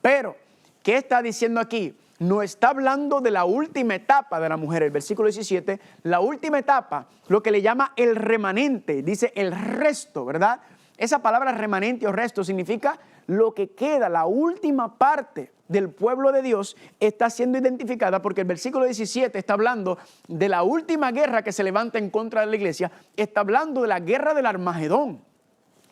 Pero, ¿qué está diciendo aquí? No está hablando de la última etapa de la mujer. El versículo 17, la última etapa, lo que le llama el remanente, dice el resto, ¿verdad? Esa palabra remanente o resto significa lo que queda, la última parte del pueblo de Dios está siendo identificada, porque el versículo 17 está hablando de la última guerra que se levanta en contra de la iglesia, está hablando de la guerra del Armagedón.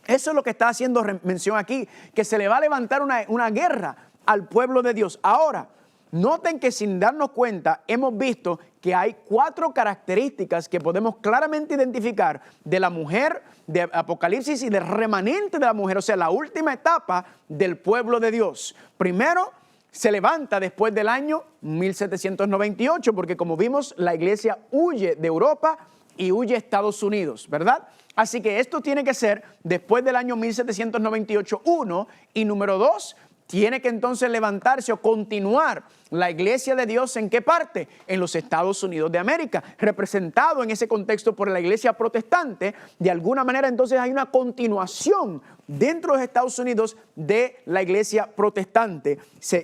Eso es lo que está haciendo mención aquí, que se le va a levantar una guerra al pueblo de Dios. Ahora, noten que sin darnos cuenta hemos visto que hay 4 características que podemos claramente identificar de la mujer de Apocalipsis y del remanente de la mujer, o sea, la última etapa del pueblo de Dios. Primero, se levanta después del año 1798, porque como vimos, la iglesia huye de Europa y huye a Estados Unidos, ¿verdad? Así que esto tiene que ser después del año 1798, 1, y número 2, tiene que entonces levantarse o continuar la iglesia de Dios. ¿En qué parte? En los Estados Unidos de América, representado en ese contexto por la iglesia protestante. De alguna manera entonces hay una continuación dentro de los Estados Unidos de la iglesia protestante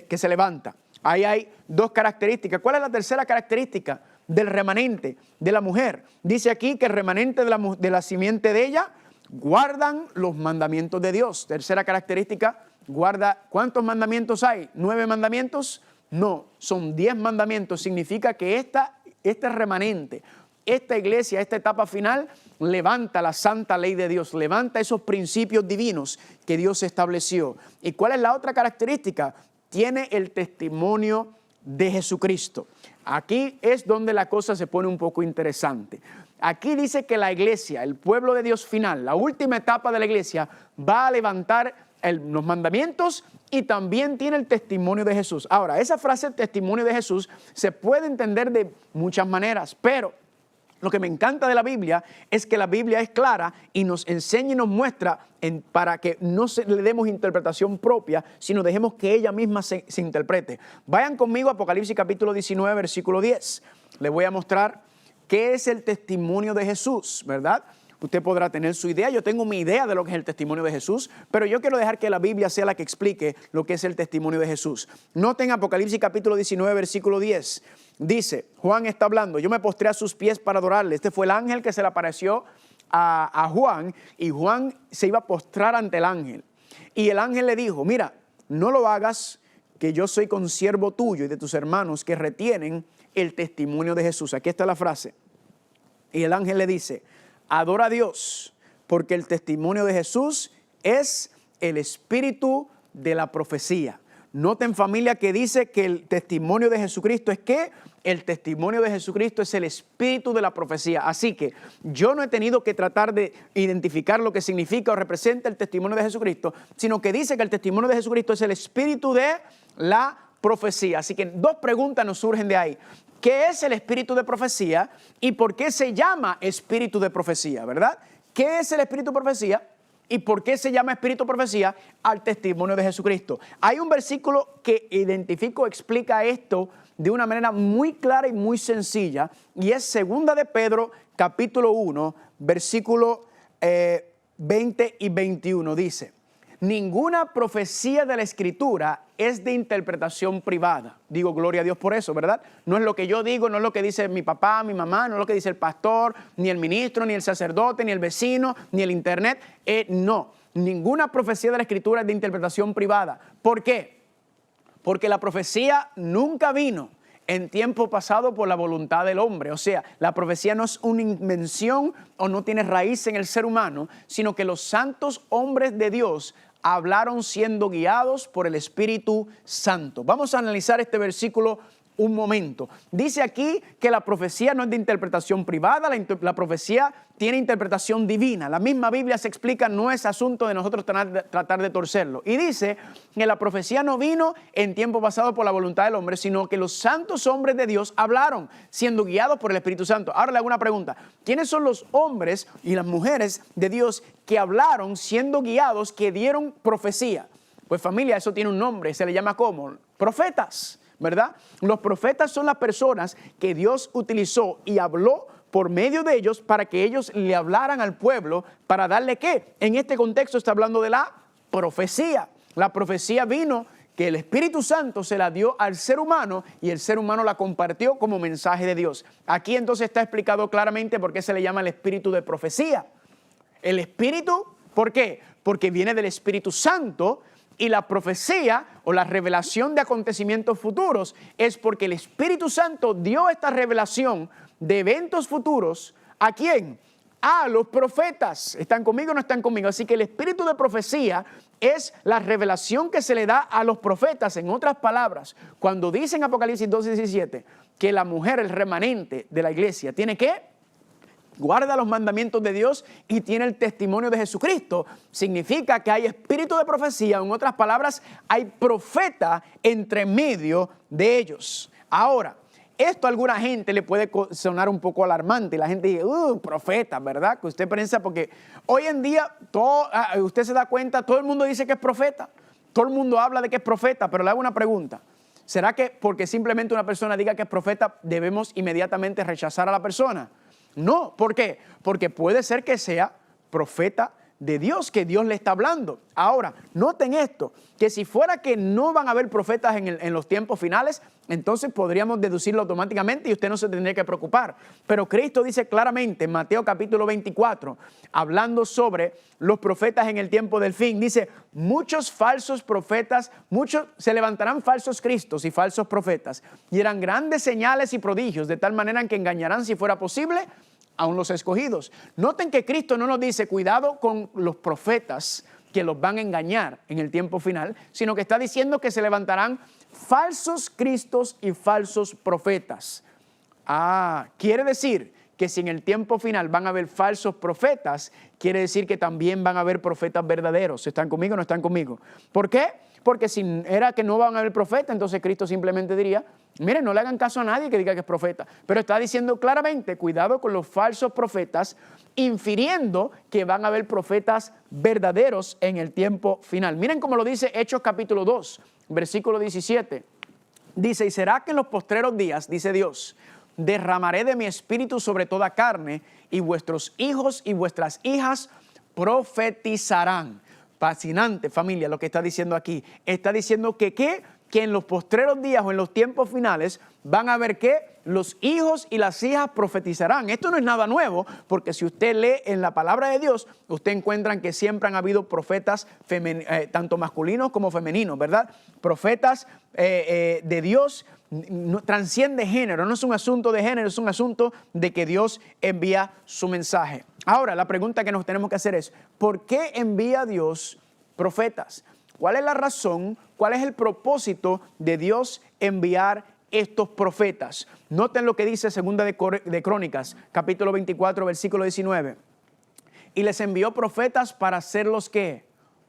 que se levanta. Ahí hay 2 características. ¿Cuál es la tercera característica del remanente de la mujer? Dice aquí que el remanente de la simiente de ella guardan los mandamientos de Dios. Tercera característica, guarda. ¿Cuántos mandamientos hay? ¿9 mandamientos? No, son 10 mandamientos. Significa que este remanente, esta iglesia, esta etapa final, levanta la santa ley de Dios, levanta esos principios divinos que Dios estableció. ¿Y cuál es la otra característica? Tiene el testimonio de Jesucristo. Aquí es donde la cosa se pone un poco interesante. Aquí dice que la iglesia, el pueblo de Dios final, la última etapa de la iglesia, va a levantar los mandamientos y también tiene el testimonio de Jesús. Ahora, esa frase, el testimonio de Jesús, se puede entender de muchas maneras, pero lo que me encanta de la Biblia es que la Biblia es clara y nos enseña y nos muestra para que no le demos interpretación propia, sino dejemos que ella misma se interprete. Vayan conmigo a Apocalipsis capítulo 19, versículo 10. Les voy a mostrar qué es el testimonio de Jesús, ¿verdad? Usted podrá tener su idea, yo tengo mi idea de lo que es el testimonio de Jesús, pero yo quiero dejar que la Biblia sea la que explique lo que es el testimonio de Jesús. Noten Apocalipsis capítulo 19, versículo 10. Dice, Juan está hablando, yo me postré a sus pies para adorarle. Este fue el ángel que se le apareció a Juan, y Juan se iba a postrar ante el ángel. Y el ángel le dijo, mira, no lo hagas, que yo soy consiervo tuyo y de tus hermanos que retienen el testimonio de Jesús. Aquí está la frase. Y el ángel le dice, adora a Dios, porque el testimonio de Jesús es el espíritu de la profecía. Noten, familia, que dice que el testimonio de Jesucristo es ¿qué? El testimonio de Jesucristo es el espíritu de la profecía. Así que yo no he tenido que tratar de identificar lo que significa o representa el testimonio de Jesucristo, sino que dice que el testimonio de Jesucristo es el espíritu de la profecía. Así que 2 preguntas nos surgen de ahí. ¿Qué es el espíritu de profecía y por qué se llama espíritu de profecía, verdad? ¿Qué es el espíritu de profecía y por qué se llama espíritu de profecía? Al testimonio de Jesucristo. Hay un versículo que explica esto de una manera muy clara y muy sencilla, y es 2 de Pedro, capítulo 1, versículo 20 y 21. Dice, ninguna profecía de la Escritura es de interpretación privada. Digo, gloria a Dios por eso, ¿verdad? No es lo que yo digo, no es lo que dice mi papá, mi mamá, no es lo que dice el pastor, ni el ministro, ni el sacerdote, ni el vecino, ni el internet. No, ninguna profecía de la Escritura es de interpretación privada. ¿Por qué? Porque la profecía nunca vino en tiempo pasado por la voluntad del hombre. O sea, la profecía no es una invención o no tiene raíz en el ser humano, sino que los santos hombres de Dios hablaron siendo guiados por el Espíritu Santo. Vamos a analizar este versículo un momento. Dice aquí que la profecía no es de interpretación privada, la profecía tiene interpretación divina. La misma Biblia se explica, no es asunto de nosotros tratar de torcerlo. Y dice que la profecía no vino en tiempo pasado por la voluntad del hombre, sino que los santos hombres de Dios hablaron siendo guiados por el Espíritu Santo. Ahora le hago una pregunta. ¿Quiénes son los hombres y las mujeres de Dios que hablaron siendo guiados, que dieron profecía? Pues familia, eso tiene un nombre, se le llama ¿cómo? Profetas, ¿verdad? Los profetas son las personas que Dios utilizó y habló por medio de ellos para que ellos le hablaran al pueblo, para darle ¿qué? En este contexto está hablando de la profecía. La profecía vino que el Espíritu Santo se la dio al ser humano y el ser humano la compartió como mensaje de Dios. Aquí entonces está explicado claramente por qué se le llama el espíritu de profecía. El espíritu, ¿por qué? Porque viene del Espíritu Santo, y la profecía o la revelación de acontecimientos futuros es porque el Espíritu Santo dio esta revelación de eventos futuros. ¿A quién? A los profetas. ¿Están conmigo o no están conmigo? Así que el espíritu de profecía es la revelación que se le da a los profetas. En otras palabras, cuando dice en Apocalipsis 2:17 que la mujer, el remanente de la iglesia, tiene que guarda los mandamientos de Dios y tiene el testimonio de Jesucristo, significa que hay espíritu de profecía. En otras palabras, hay profeta entre medio de ellos. Ahora, esto a alguna gente le puede sonar un poco alarmante. La gente dice, profeta, ¿verdad? Que usted piensa, porque hoy en día, usted se da cuenta, todo el mundo dice que es profeta. Todo el mundo habla de que es profeta, pero le hago una pregunta. ¿Será que porque simplemente una persona diga que es profeta, debemos inmediatamente rechazar a la persona? No, ¿por qué? Porque puede ser que sea profeta de Dios, que Dios le está hablando. Ahora, noten esto, que si fuera que no van a haber profetas en los tiempos finales, entonces podríamos deducirlo automáticamente y usted no se tendría que preocupar. Pero Cristo dice claramente en Mateo capítulo 24, hablando sobre los profetas en el tiempo del fin, dice, muchos falsos profetas, se levantarán falsos cristos y falsos profetas, y harán grandes señales y prodigios, de tal manera que engañarán, si fuera posible, aún los escogidos. Noten que Cristo no nos dice cuidado con los profetas que los van a engañar en el tiempo final, sino que está diciendo que se levantarán falsos cristos y falsos profetas. Quiere decir que si en el tiempo final van a haber falsos profetas, quiere decir que también van a haber profetas verdaderos. ¿Están conmigo o no están conmigo? ¿Por qué? Porque si era que no van a haber profetas, entonces Cristo simplemente diría, miren, no le hagan caso a nadie que diga que es profeta. Pero está diciendo claramente, cuidado con los falsos profetas, infiriendo que van a haber profetas verdaderos en el tiempo final. Miren cómo lo dice Hechos capítulo 2, versículo 17. Dice, y será que en los postreros días, dice Dios, derramaré de mi espíritu sobre toda carne, y vuestros hijos y vuestras hijas profetizarán. Fascinante, familia, lo que está diciendo aquí. Está diciendo que en los postreros días o en los tiempos finales van a ver que los hijos y las hijas profetizarán. Esto no es nada nuevo, porque si usted lee en la palabra de Dios, usted encuentra que siempre han habido profetas tanto masculinos como femeninos, ¿verdad? Profetas de Dios. No, transciende género, no es un asunto de género, es un asunto de que Dios envía su mensaje. Ahora, la pregunta que nos tenemos que hacer es, ¿por qué envía Dios profetas? ¿Cuál es la razón? ¿Cuál es el propósito de Dios enviar estos profetas? Noten lo que dice Segunda de Crónicas, capítulo 24, versículo 19. Y les envió profetas para hacerlos, ¿qué?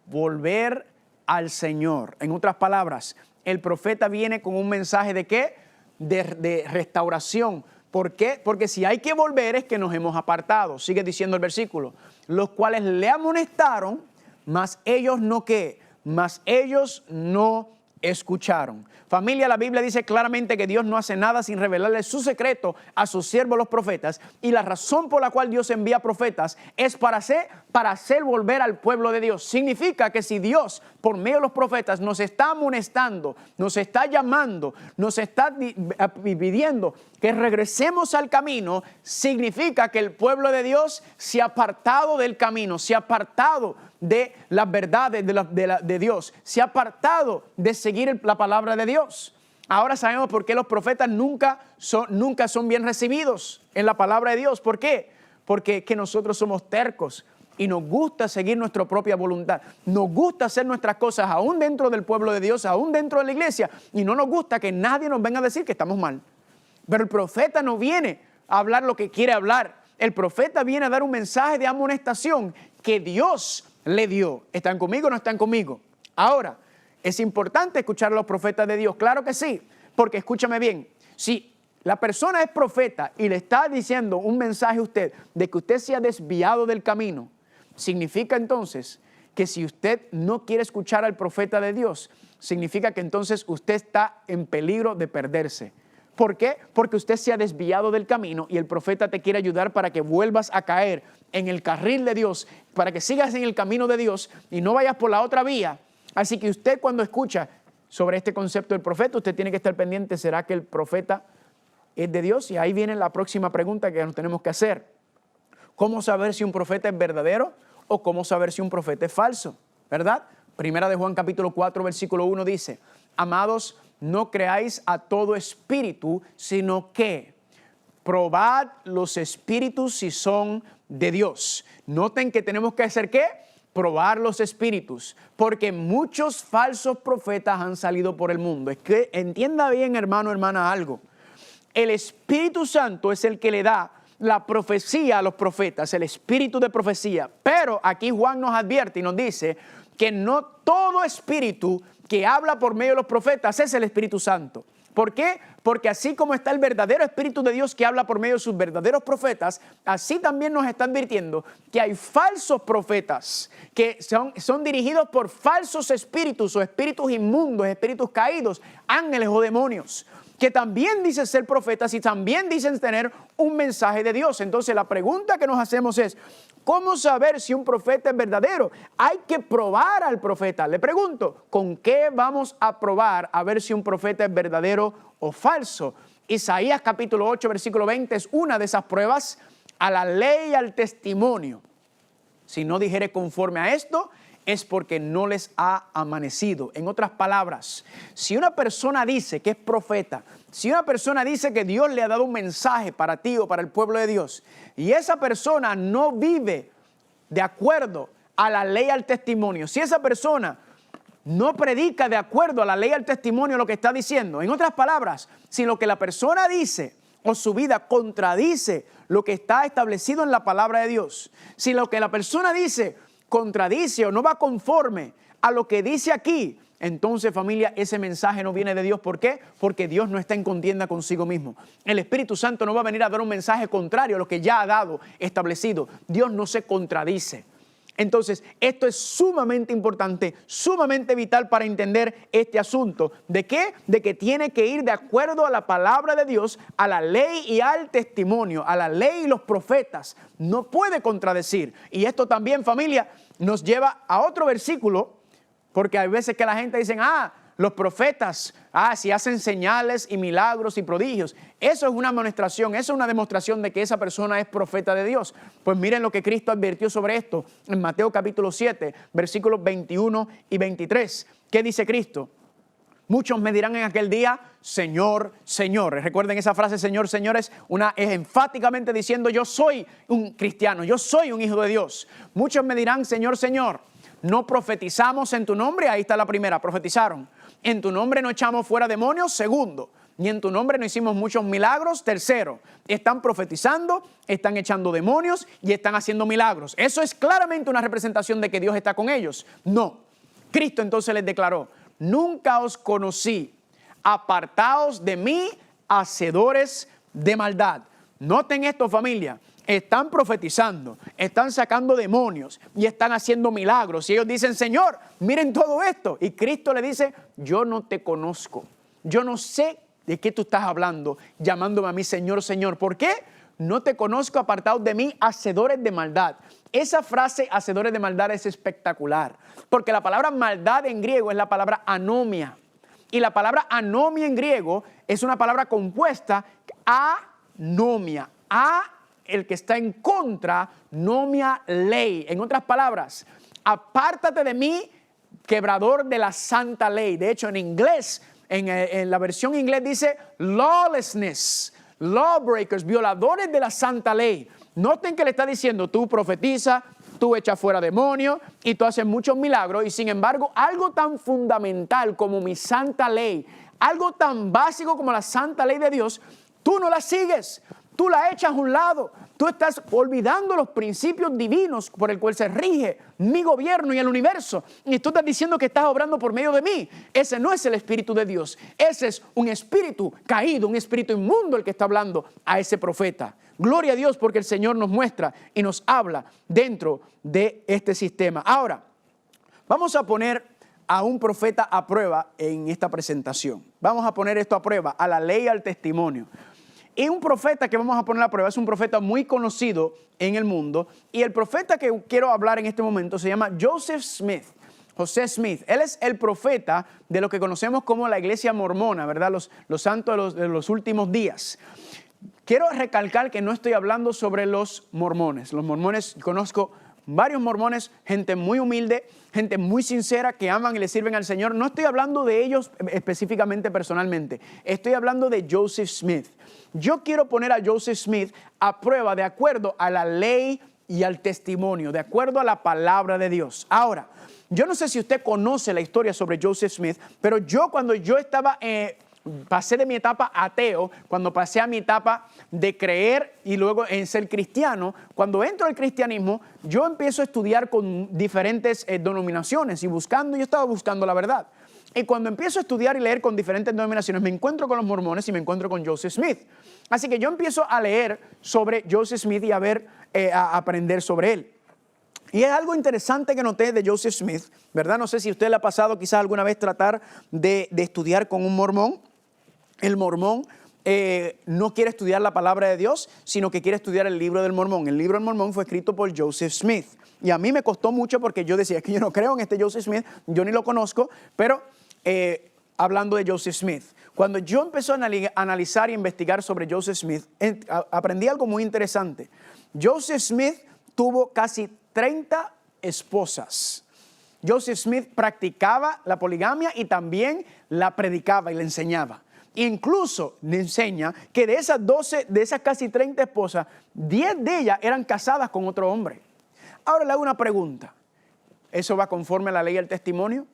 Volver al Señor. En otras palabras, el profeta viene con un mensaje de ¿qué? De restauración. ¿Por qué? Porque si hay que volver es que nos hemos apartado. Sigue diciendo el versículo. Los cuales le amonestaron, mas ellos no ¿qué? Mas ellos no escucharon. Familia, la Biblia dice claramente que Dios no hace nada sin revelarle su secreto a sus siervos los profetas, y la razón por la cual Dios envía profetas es para hacer volver al pueblo de Dios. Significa que si Dios por medio de los profetas nos está amonestando, nos está llamando, nos está pidiendo que regresemos al camino, significa que el pueblo de Dios se ha apartado del camino, se ha apartado de las verdades de Dios, se ha apartado de seguir la palabra de Dios. Ahora sabemos por qué los profetas nunca son bien recibidos en la palabra de Dios. ¿Por qué? Porque es que nosotros somos tercos y nos gusta seguir nuestra propia voluntad. Nos gusta hacer nuestras cosas aún dentro del pueblo de Dios, aún dentro de la iglesia, y no nos gusta que nadie nos venga a decir que estamos mal. Pero el profeta no viene a hablar lo que quiere hablar. El profeta viene a dar un mensaje de amonestación que Dios le dio. ¿Están conmigo o no están conmigo? Ahora, ¿es importante escuchar a los profetas de Dios? Claro que sí, porque escúchame bien, si la persona es profeta y le está diciendo un mensaje a usted de que usted se ha desviado del camino, significa entonces que si usted no quiere escuchar al profeta de Dios, significa que entonces usted está en peligro de perderse. ¿Por qué? Porque usted se ha desviado del camino y el profeta te quiere ayudar para que vuelvas a caer en el carril de Dios, para que sigas en el camino de Dios y no vayas por la otra vía. Así que usted, cuando escucha sobre este concepto del profeta, usted tiene que estar pendiente, ¿será que el profeta es de Dios? Y ahí viene la próxima pregunta que nos tenemos que hacer. ¿Cómo saber si un profeta es verdadero o cómo saber si un profeta es falso? ¿Verdad? Primera de Juan capítulo 4 versículo 1 dice: amados, no creáis a todo espíritu, sino que probad los espíritus si son de Dios. Noten que tenemos que hacer ¿qué? Probar los espíritus, porque muchos falsos profetas han salido por el mundo. Es que entienda bien, hermano, hermana, algo. El Espíritu Santo es el que le da la profecía a los profetas, el espíritu de profecía. Pero aquí Juan nos advierte y nos dice que no todo espíritu que habla por medio de los profetas es el Espíritu Santo. ¿Por qué? Porque así como está el verdadero Espíritu de Dios que habla por medio de sus verdaderos profetas, así también nos está advirtiendo que hay falsos profetas que son dirigidos por falsos espíritus o espíritus inmundos, espíritus caídos, ángeles o demonios, que también dicen ser profetas y también dicen tener un mensaje de Dios. Entonces la pregunta que nos hacemos es: ¿cómo saber si un profeta es verdadero? Hay que probar al profeta. Le pregunto, ¿con qué vamos a probar a ver si un profeta es verdadero o falso? Isaías capítulo 8 versículo 20 es una de esas pruebas. A la ley y al testimonio, si no dijere conforme a esto, es porque no les ha amanecido. En otras palabras, si una persona dice que es profeta, si una persona dice que Dios le ha dado un mensaje para ti o para el pueblo de Dios, y esa persona no vive de acuerdo a la ley y al testimonio, si esa persona no predica de acuerdo a la ley y al testimonio lo que está diciendo, en otras palabras, si lo que la persona dice o su vida contradice lo que está establecido en la palabra de Dios, si lo que la persona dice contradice o no va conforme a lo que dice aquí, entonces, familia, ese mensaje no viene de Dios. ¿Por qué? Porque Dios no está en contienda consigo mismo. El Espíritu Santo no va a venir a dar un mensaje contrario a lo que ya ha dado establecido. Dios no se contradice. Entonces, esto es sumamente importante, sumamente vital para entender este asunto. ¿De qué? De que tiene que ir de acuerdo a la palabra de Dios, a la ley y al testimonio, a la ley y los profetas. No puede contradecir. Y esto también, familia, nos lleva a otro versículo, porque hay veces que la gente dice: los profetas, si hacen señales y milagros y prodigios. Eso es una amonestación, eso es una demostración de que esa persona es profeta de Dios. Pues miren lo que Cristo advirtió sobre esto en Mateo capítulo 7, versículos 21 y 23. ¿Qué dice Cristo? Muchos me dirán en aquel día: Señor, Señor. Recuerden esa frase, Señor, Señor, es enfáticamente diciendo: yo soy un cristiano, yo soy un hijo de Dios. Muchos me dirán: Señor, Señor, ¿no profetizamos en tu nombre? Ahí está la primera, profetizaron. En tu nombre no echamos fuera demonios. Segundo, ni en tu nombre no hicimos muchos milagros. Tercero, están profetizando, están echando demonios y están haciendo milagros. Eso es claramente una representación de que Dios está con ellos. No. Cristo entonces les declaró: nunca os conocí, apartaos de mí, hacedores de maldad. Noten esto, familia. Están profetizando, están sacando demonios y están haciendo milagros. Y ellos dicen: Señor, miren todo esto. Y Cristo le dice: yo no te conozco. Yo no sé de qué tú estás hablando, llamándome a mí Señor, Señor. ¿Por qué? No te conozco, apartados de mí, hacedores de maldad. Esa frase, hacedores de maldad, es espectacular. Porque la palabra maldad en griego es la palabra anomia. Y la palabra anomia en griego es una palabra compuesta, anomia, el que está en contra, nomia, ley. En otras palabras, apártate de mí, quebrador de la santa ley. De hecho, en inglés, en la versión inglés dice lawlessness, lawbreakers, violadores de la santa ley. Noten que le está diciendo: tú profetizas, tú echas fuera demonios y tú haces muchos milagros, y sin embargo, algo tan fundamental como mi santa ley, algo tan básico como la santa ley de Dios, tú no la sigues. Tú la echas a un lado. Tú estás olvidando los principios divinos por el cual se rige mi gobierno y el universo. Y tú estás diciendo que estás obrando por medio de mí. Ese no es el Espíritu de Dios. Ese es un espíritu caído, un espíritu inmundo el que está hablando a ese profeta. Gloria a Dios, porque el Señor nos muestra y nos habla dentro de este sistema. Ahora, vamos a poner a un profeta a prueba en esta presentación. Vamos a poner esto a prueba, a la ley y al testimonio. Y un profeta que vamos a poner a prueba es un profeta muy conocido en el mundo. Y el profeta que quiero hablar en este momento se llama Joseph Smith. José Smith. Él es el profeta de lo que conocemos como la iglesia mormona, ¿verdad? Los santos de los últimos días. Quiero recalcar que no estoy hablando sobre los mormones. Los mormones, conozco varios mormones, gente muy humilde, gente muy sincera que aman y le sirven al Señor. No estoy hablando de ellos específicamente, personalmente. Estoy hablando de Joseph Smith. Yo quiero poner a Joseph Smith a prueba de acuerdo a la ley y al testimonio, de acuerdo a la palabra de Dios. Ahora, yo no sé si usted conoce la historia sobre Joseph Smith, pero cuando yo estaba, pasé de mi etapa ateo, cuando pasé a mi etapa de creer y luego en ser cristiano, cuando entro al cristianismo, yo empiezo a estudiar con diferentes denominaciones y yo estaba buscando la verdad. Y cuando empiezo a estudiar y leer con diferentes denominaciones, me encuentro con los mormones y me encuentro con Joseph Smith. Así que yo empiezo a leer sobre Joseph Smith y a aprender sobre él. Y es algo interesante que noté de Joseph Smith, ¿verdad? No sé si a usted le ha pasado quizás alguna vez tratar de estudiar con un mormón. El mormón no quiere estudiar la palabra de Dios, sino que quiere estudiar el libro del mormón. El libro del mormón fue escrito por Joseph Smith. Y a mí me costó mucho porque yo decía, es que yo no creo en este Joseph Smith, yo ni lo conozco, pero hablando de Joseph Smith. Cuando yo empecé a analizar e investigar sobre Joseph Smith, aprendí algo muy interesante. Joseph Smith tuvo casi 30 esposas. Joseph Smith practicaba la poligamia y también la predicaba y la enseñaba. Incluso le enseña que de esas casi 30 esposas, 10 de ellas eran casadas con otro hombre. Ahora le hago una pregunta. ¿Eso va conforme a la ley y al testimonio?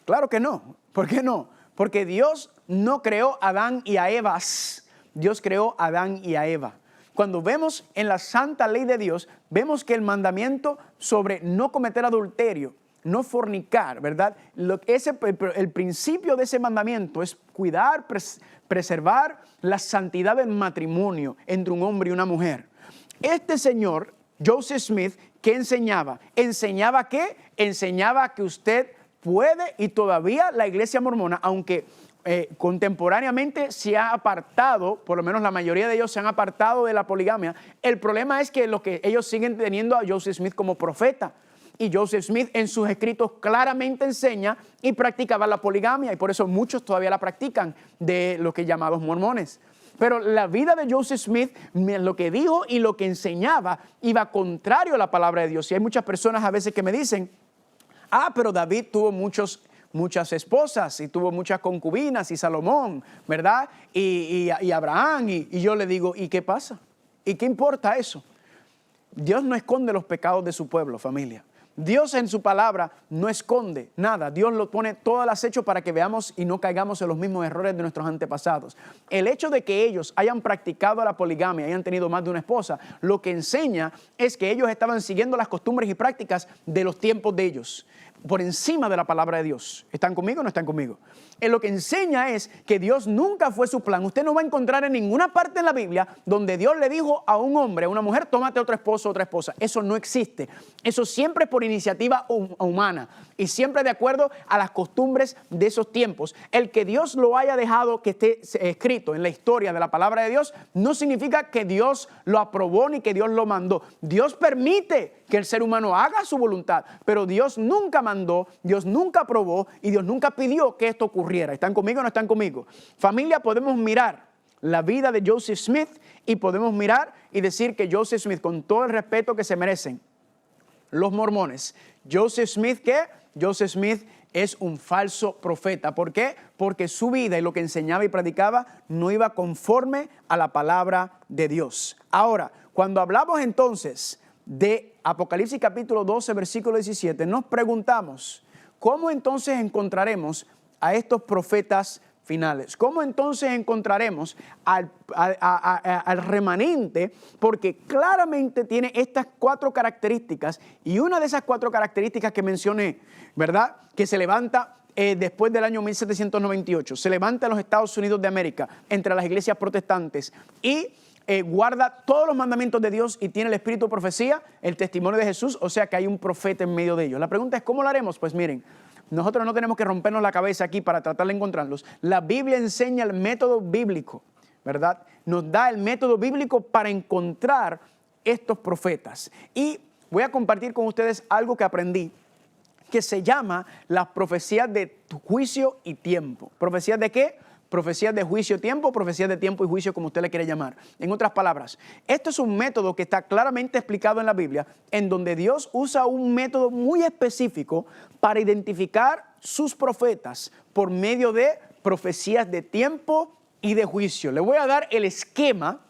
Claro que no. ¿Por qué no? Porque Dios no creó a Adán y a Eva. Dios creó a Adán y a Eva. Cuando vemos en la santa ley de Dios, vemos que el mandamiento sobre no cometer adulterio, no fornicar, ¿verdad? El principio de ese mandamiento es cuidar, preservar la santidad del matrimonio entre un hombre y una mujer. Este señor, Joseph Smith, ¿qué enseñaba? ¿Enseñaba qué? Enseñaba que usted puede, y todavía la iglesia mormona, aunque contemporáneamente se ha apartado, por lo menos la mayoría de ellos se han apartado de la poligamia. El problema es que ellos siguen teniendo a Joseph Smith como profeta. Y Joseph Smith en sus escritos claramente enseña y practicaba la poligamia. Y por eso muchos todavía la practican de los que llamados mormones. Pero la vida de Joseph Smith, lo que dijo y lo que enseñaba, iba contrario a la palabra de Dios. Y hay muchas personas a veces que me dicen, pero David tuvo muchas esposas y tuvo muchas concubinas y Salomón, ¿verdad? Y Abraham. Y yo le digo, ¿y qué pasa? ¿Y qué importa eso? Dios no esconde los pecados de su pueblo, familia. Dios en su palabra no esconde nada. Dios lo pone todo al acecho para que veamos y no caigamos en los mismos errores de nuestros antepasados. El hecho de que ellos hayan practicado la poligamia, hayan tenido más de una esposa, lo que enseña es que ellos estaban siguiendo las costumbres y prácticas de los tiempos de ellos, por encima de la palabra de Dios. ¿Están conmigo o no están conmigo? Lo que enseña es que Dios nunca fue su plan. Usted no va a encontrar en ninguna parte en la Biblia donde Dios le dijo a un hombre, a una mujer, tómate otro esposo o otra esposa. Eso no existe. Eso siempre es por iniciativa humana y siempre de acuerdo a las costumbres de esos tiempos. El que Dios lo haya dejado que esté escrito en la historia de la palabra de Dios no significa que Dios lo aprobó ni que Dios lo mandó. Dios permite que el ser humano haga su voluntad, pero Dios nunca mandó, Dios nunca aprobó y Dios nunca pidió que esto ocurriera. ¿Están conmigo o no están conmigo? Familia, podemos mirar la vida de Joseph Smith y podemos mirar y decir que Joseph Smith, con todo el respeto que se merecen los mormones, Joseph Smith, ¿qué? Joseph Smith es un falso profeta. ¿Por qué? Porque su vida y lo que enseñaba y predicaba no iba conforme a la palabra de Dios. Ahora, cuando hablamos entonces de Apocalipsis capítulo 12, versículo 17, nos preguntamos, ¿cómo entonces encontraremos a estos profetas finales? ¿Cómo entonces encontraremos al remanente? Porque claramente tiene estas 4 características, y una de esas 4 características que mencioné, ¿verdad? Que se levanta después del año 1798, se levanta en los Estados Unidos de América, entre las iglesias protestantes, y guarda todos los mandamientos de Dios y tiene el espíritu de profecía, el testimonio de Jesús, o sea que hay un profeta en medio de ellos. La pregunta es, ¿cómo lo haremos? Pues miren, nosotros no tenemos que rompernos la cabeza aquí para tratar de encontrarlos. La Biblia enseña el método bíblico, ¿verdad? Nos da el método bíblico para encontrar estos profetas. Y voy a compartir con ustedes algo que aprendí, que se llama las profecías de juicio y tiempo. ¿Profecías de qué? Profecías de juicio y tiempo, profecías de tiempo y juicio, como usted le quiere llamar. En otras palabras, esto es un método que está claramente explicado en la Biblia, en donde Dios usa un método muy específico para identificar sus profetas por medio de profecías de tiempo y de juicio. Le voy a dar el esquema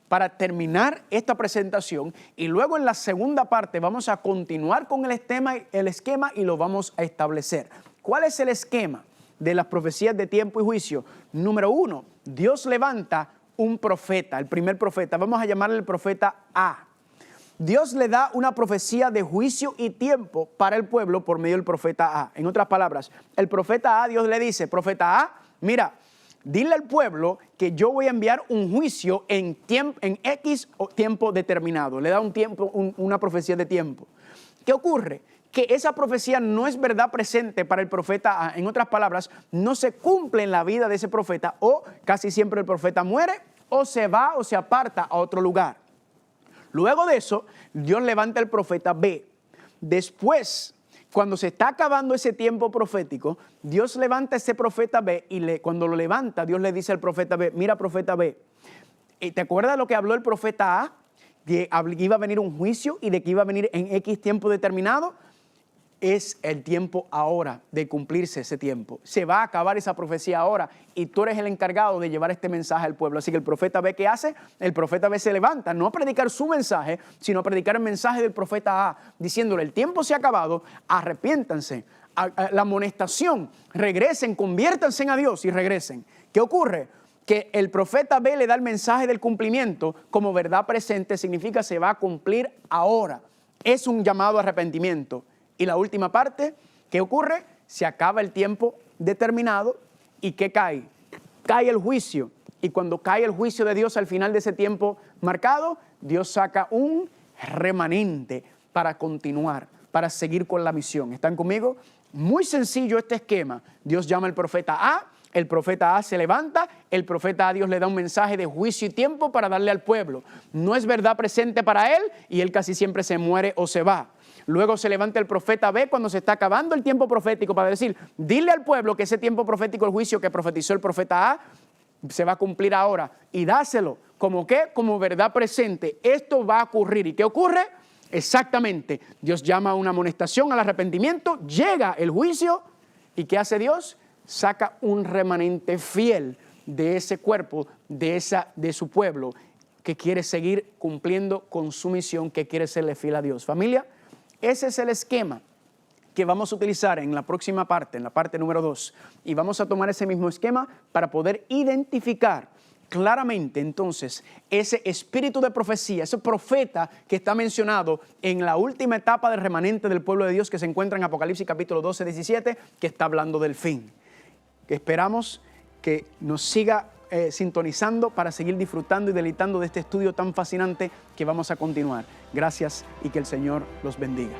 para terminar esta presentación y luego en la segunda parte vamos a continuar con el esquema y lo vamos a establecer. ¿Cuál es el esquema de las profecías de tiempo y juicio? Número 1, Dios levanta un profeta, el primer profeta, vamos a llamarle el profeta A. Dios le da una profecía de juicio y tiempo para el pueblo por medio del profeta A. En otras palabras, el profeta A, Dios le dice, profeta A, mira, dile al pueblo que yo voy a enviar un juicio en X tiempo determinado. Le da un tiempo, una profecía de tiempo. ¿Qué ocurre? Que esa profecía no es verdad presente para el profeta A. En otras palabras, no se cumple en la vida de ese profeta, o casi siempre el profeta muere o se va o se aparta a otro lugar. Luego de eso, Dios levanta el profeta B. Después, cuando se está acabando ese tiempo profético, Dios levanta ese profeta B y cuando lo levanta, Dios le dice al profeta B, mira profeta B, ¿te acuerdas lo que habló el profeta A? Que iba a venir un juicio y de que iba a venir en X tiempo determinado. Es el tiempo ahora de cumplirse ese tiempo. Se va a acabar esa profecía ahora y tú eres el encargado de llevar este mensaje al pueblo. Así que el profeta B, ¿qué hace? El profeta B se levanta, no a predicar su mensaje, sino a predicar el mensaje del profeta A, diciéndole, el tiempo se ha acabado, arrepiéntanse, la amonestación, regresen, conviértanse a Dios y regresen. ¿Qué ocurre? Que el profeta B le da el mensaje del cumplimiento como verdad presente, significa se va a cumplir ahora. Es un llamado a arrepentimiento. Y la última parte, ¿qué ocurre? Se acaba el tiempo determinado y ¿qué cae? Cae el juicio. Y cuando cae el juicio de Dios al final de ese tiempo marcado, Dios saca un remanente para continuar, para seguir con la misión. ¿Están conmigo? Muy sencillo este esquema. Dios llama al profeta A, el profeta A se levanta, el profeta A Dios le da un mensaje de juicio y tiempo para darle al pueblo. No es verdad presente para él y él casi siempre se muere o se va. Luego se levanta el profeta B cuando se está acabando el tiempo profético para decir, dile al pueblo que ese tiempo profético, el juicio que profetizó el profeta A, se va a cumplir ahora. Y dáselo, ¿como qué? Como verdad presente. Esto va a ocurrir. ¿Y qué ocurre? Exactamente. Dios llama a una amonestación, al arrepentimiento, llega el juicio. ¿Y qué hace Dios? Saca un remanente fiel de ese cuerpo, de su pueblo, que quiere seguir cumpliendo con su misión, que quiere serle fiel a Dios. Familia, ese es el esquema que vamos a utilizar en la próxima parte, en la parte número 2. Y vamos a tomar ese mismo esquema para poder identificar claramente entonces ese espíritu de profecía, ese profeta que está mencionado en la última etapa del remanente del pueblo de Dios que se encuentra en Apocalipsis capítulo 12, 17, que está hablando del fin. Esperamos que nos siga sintonizando para seguir disfrutando y deleitando de este estudio tan fascinante que vamos a continuar. Gracias y que el Señor los bendiga.